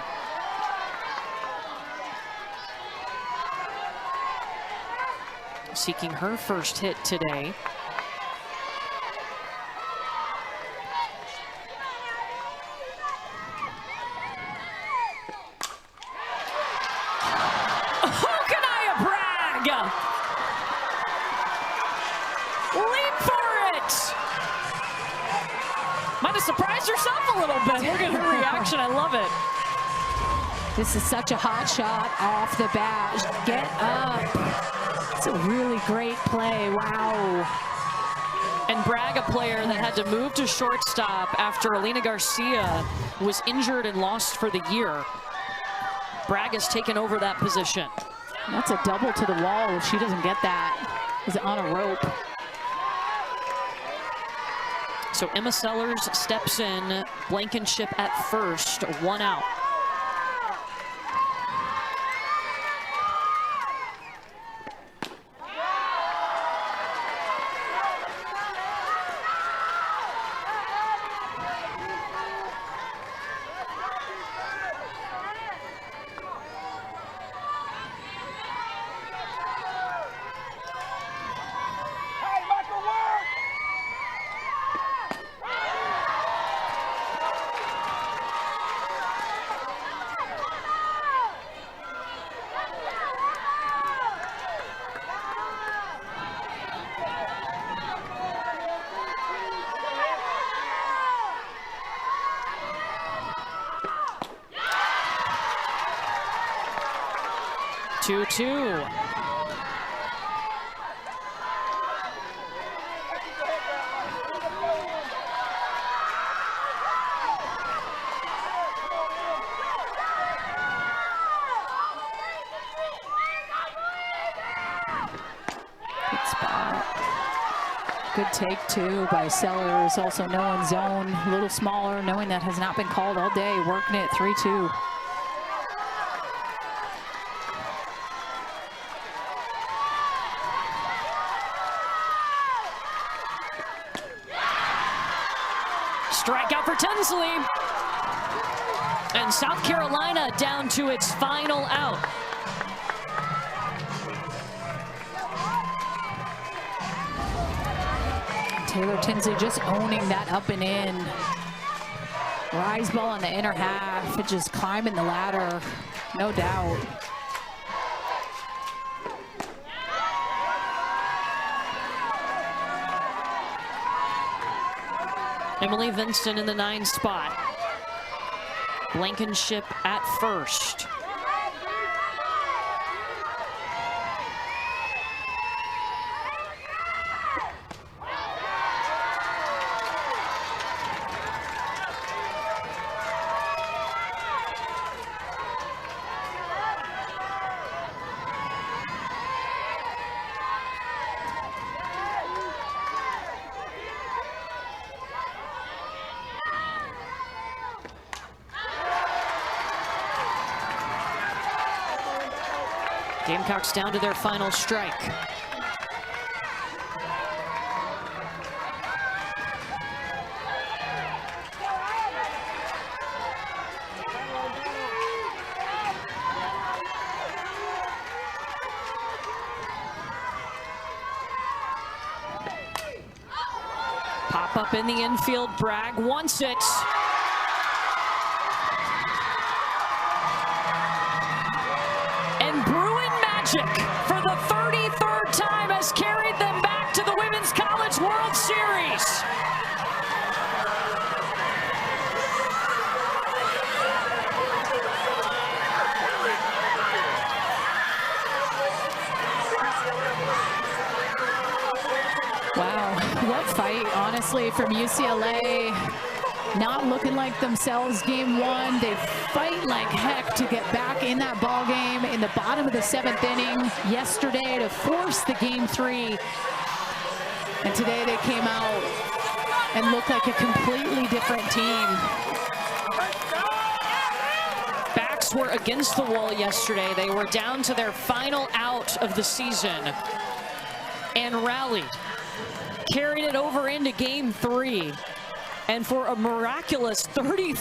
Seeking her first hit today. Leap for it! Might have surprised herself a little bit. Look at her reaction. I love it. This is such a hot shot off the bat. Get up. It's a really great play. Wow. And Bragg, a player that had to move to shortstop after Alina Garcia was injured and lost for the year. Bragg has taken over that position. That's a double to the wall if she doesn't get that. Is it on a rope? So Emma Sellers steps in, Blankenship at first, 1 out. 2-2. Good spot. Good take, too, by Sellers. Also knowing zone, a little smaller, knowing that has not been called all day, working it 3-2. Strikeout for Tinsley. And South Carolina down to its final out. Taylor Tinsley just owning that up and in. Rise ball in the inner half, just climbing the ladder, no doubt. Emily Vincent in the 9 spot. Blankenship at first. Gamecocks down to their final strike. Pop up in the infield, Bragg wants it. For the 33rd time has carried them back to the Women's College World Series. Wow, what fight, honestly, from UCLA. Not looking like themselves game one. They fight like heck to get back in that ball game in the bottom of the 7th inning yesterday to force the game 3. And today they came out and looked like a completely different team. Backs were against the wall yesterday. They were down to their final out of the season and rallied, carried it over into game 3. And for a miraculous 33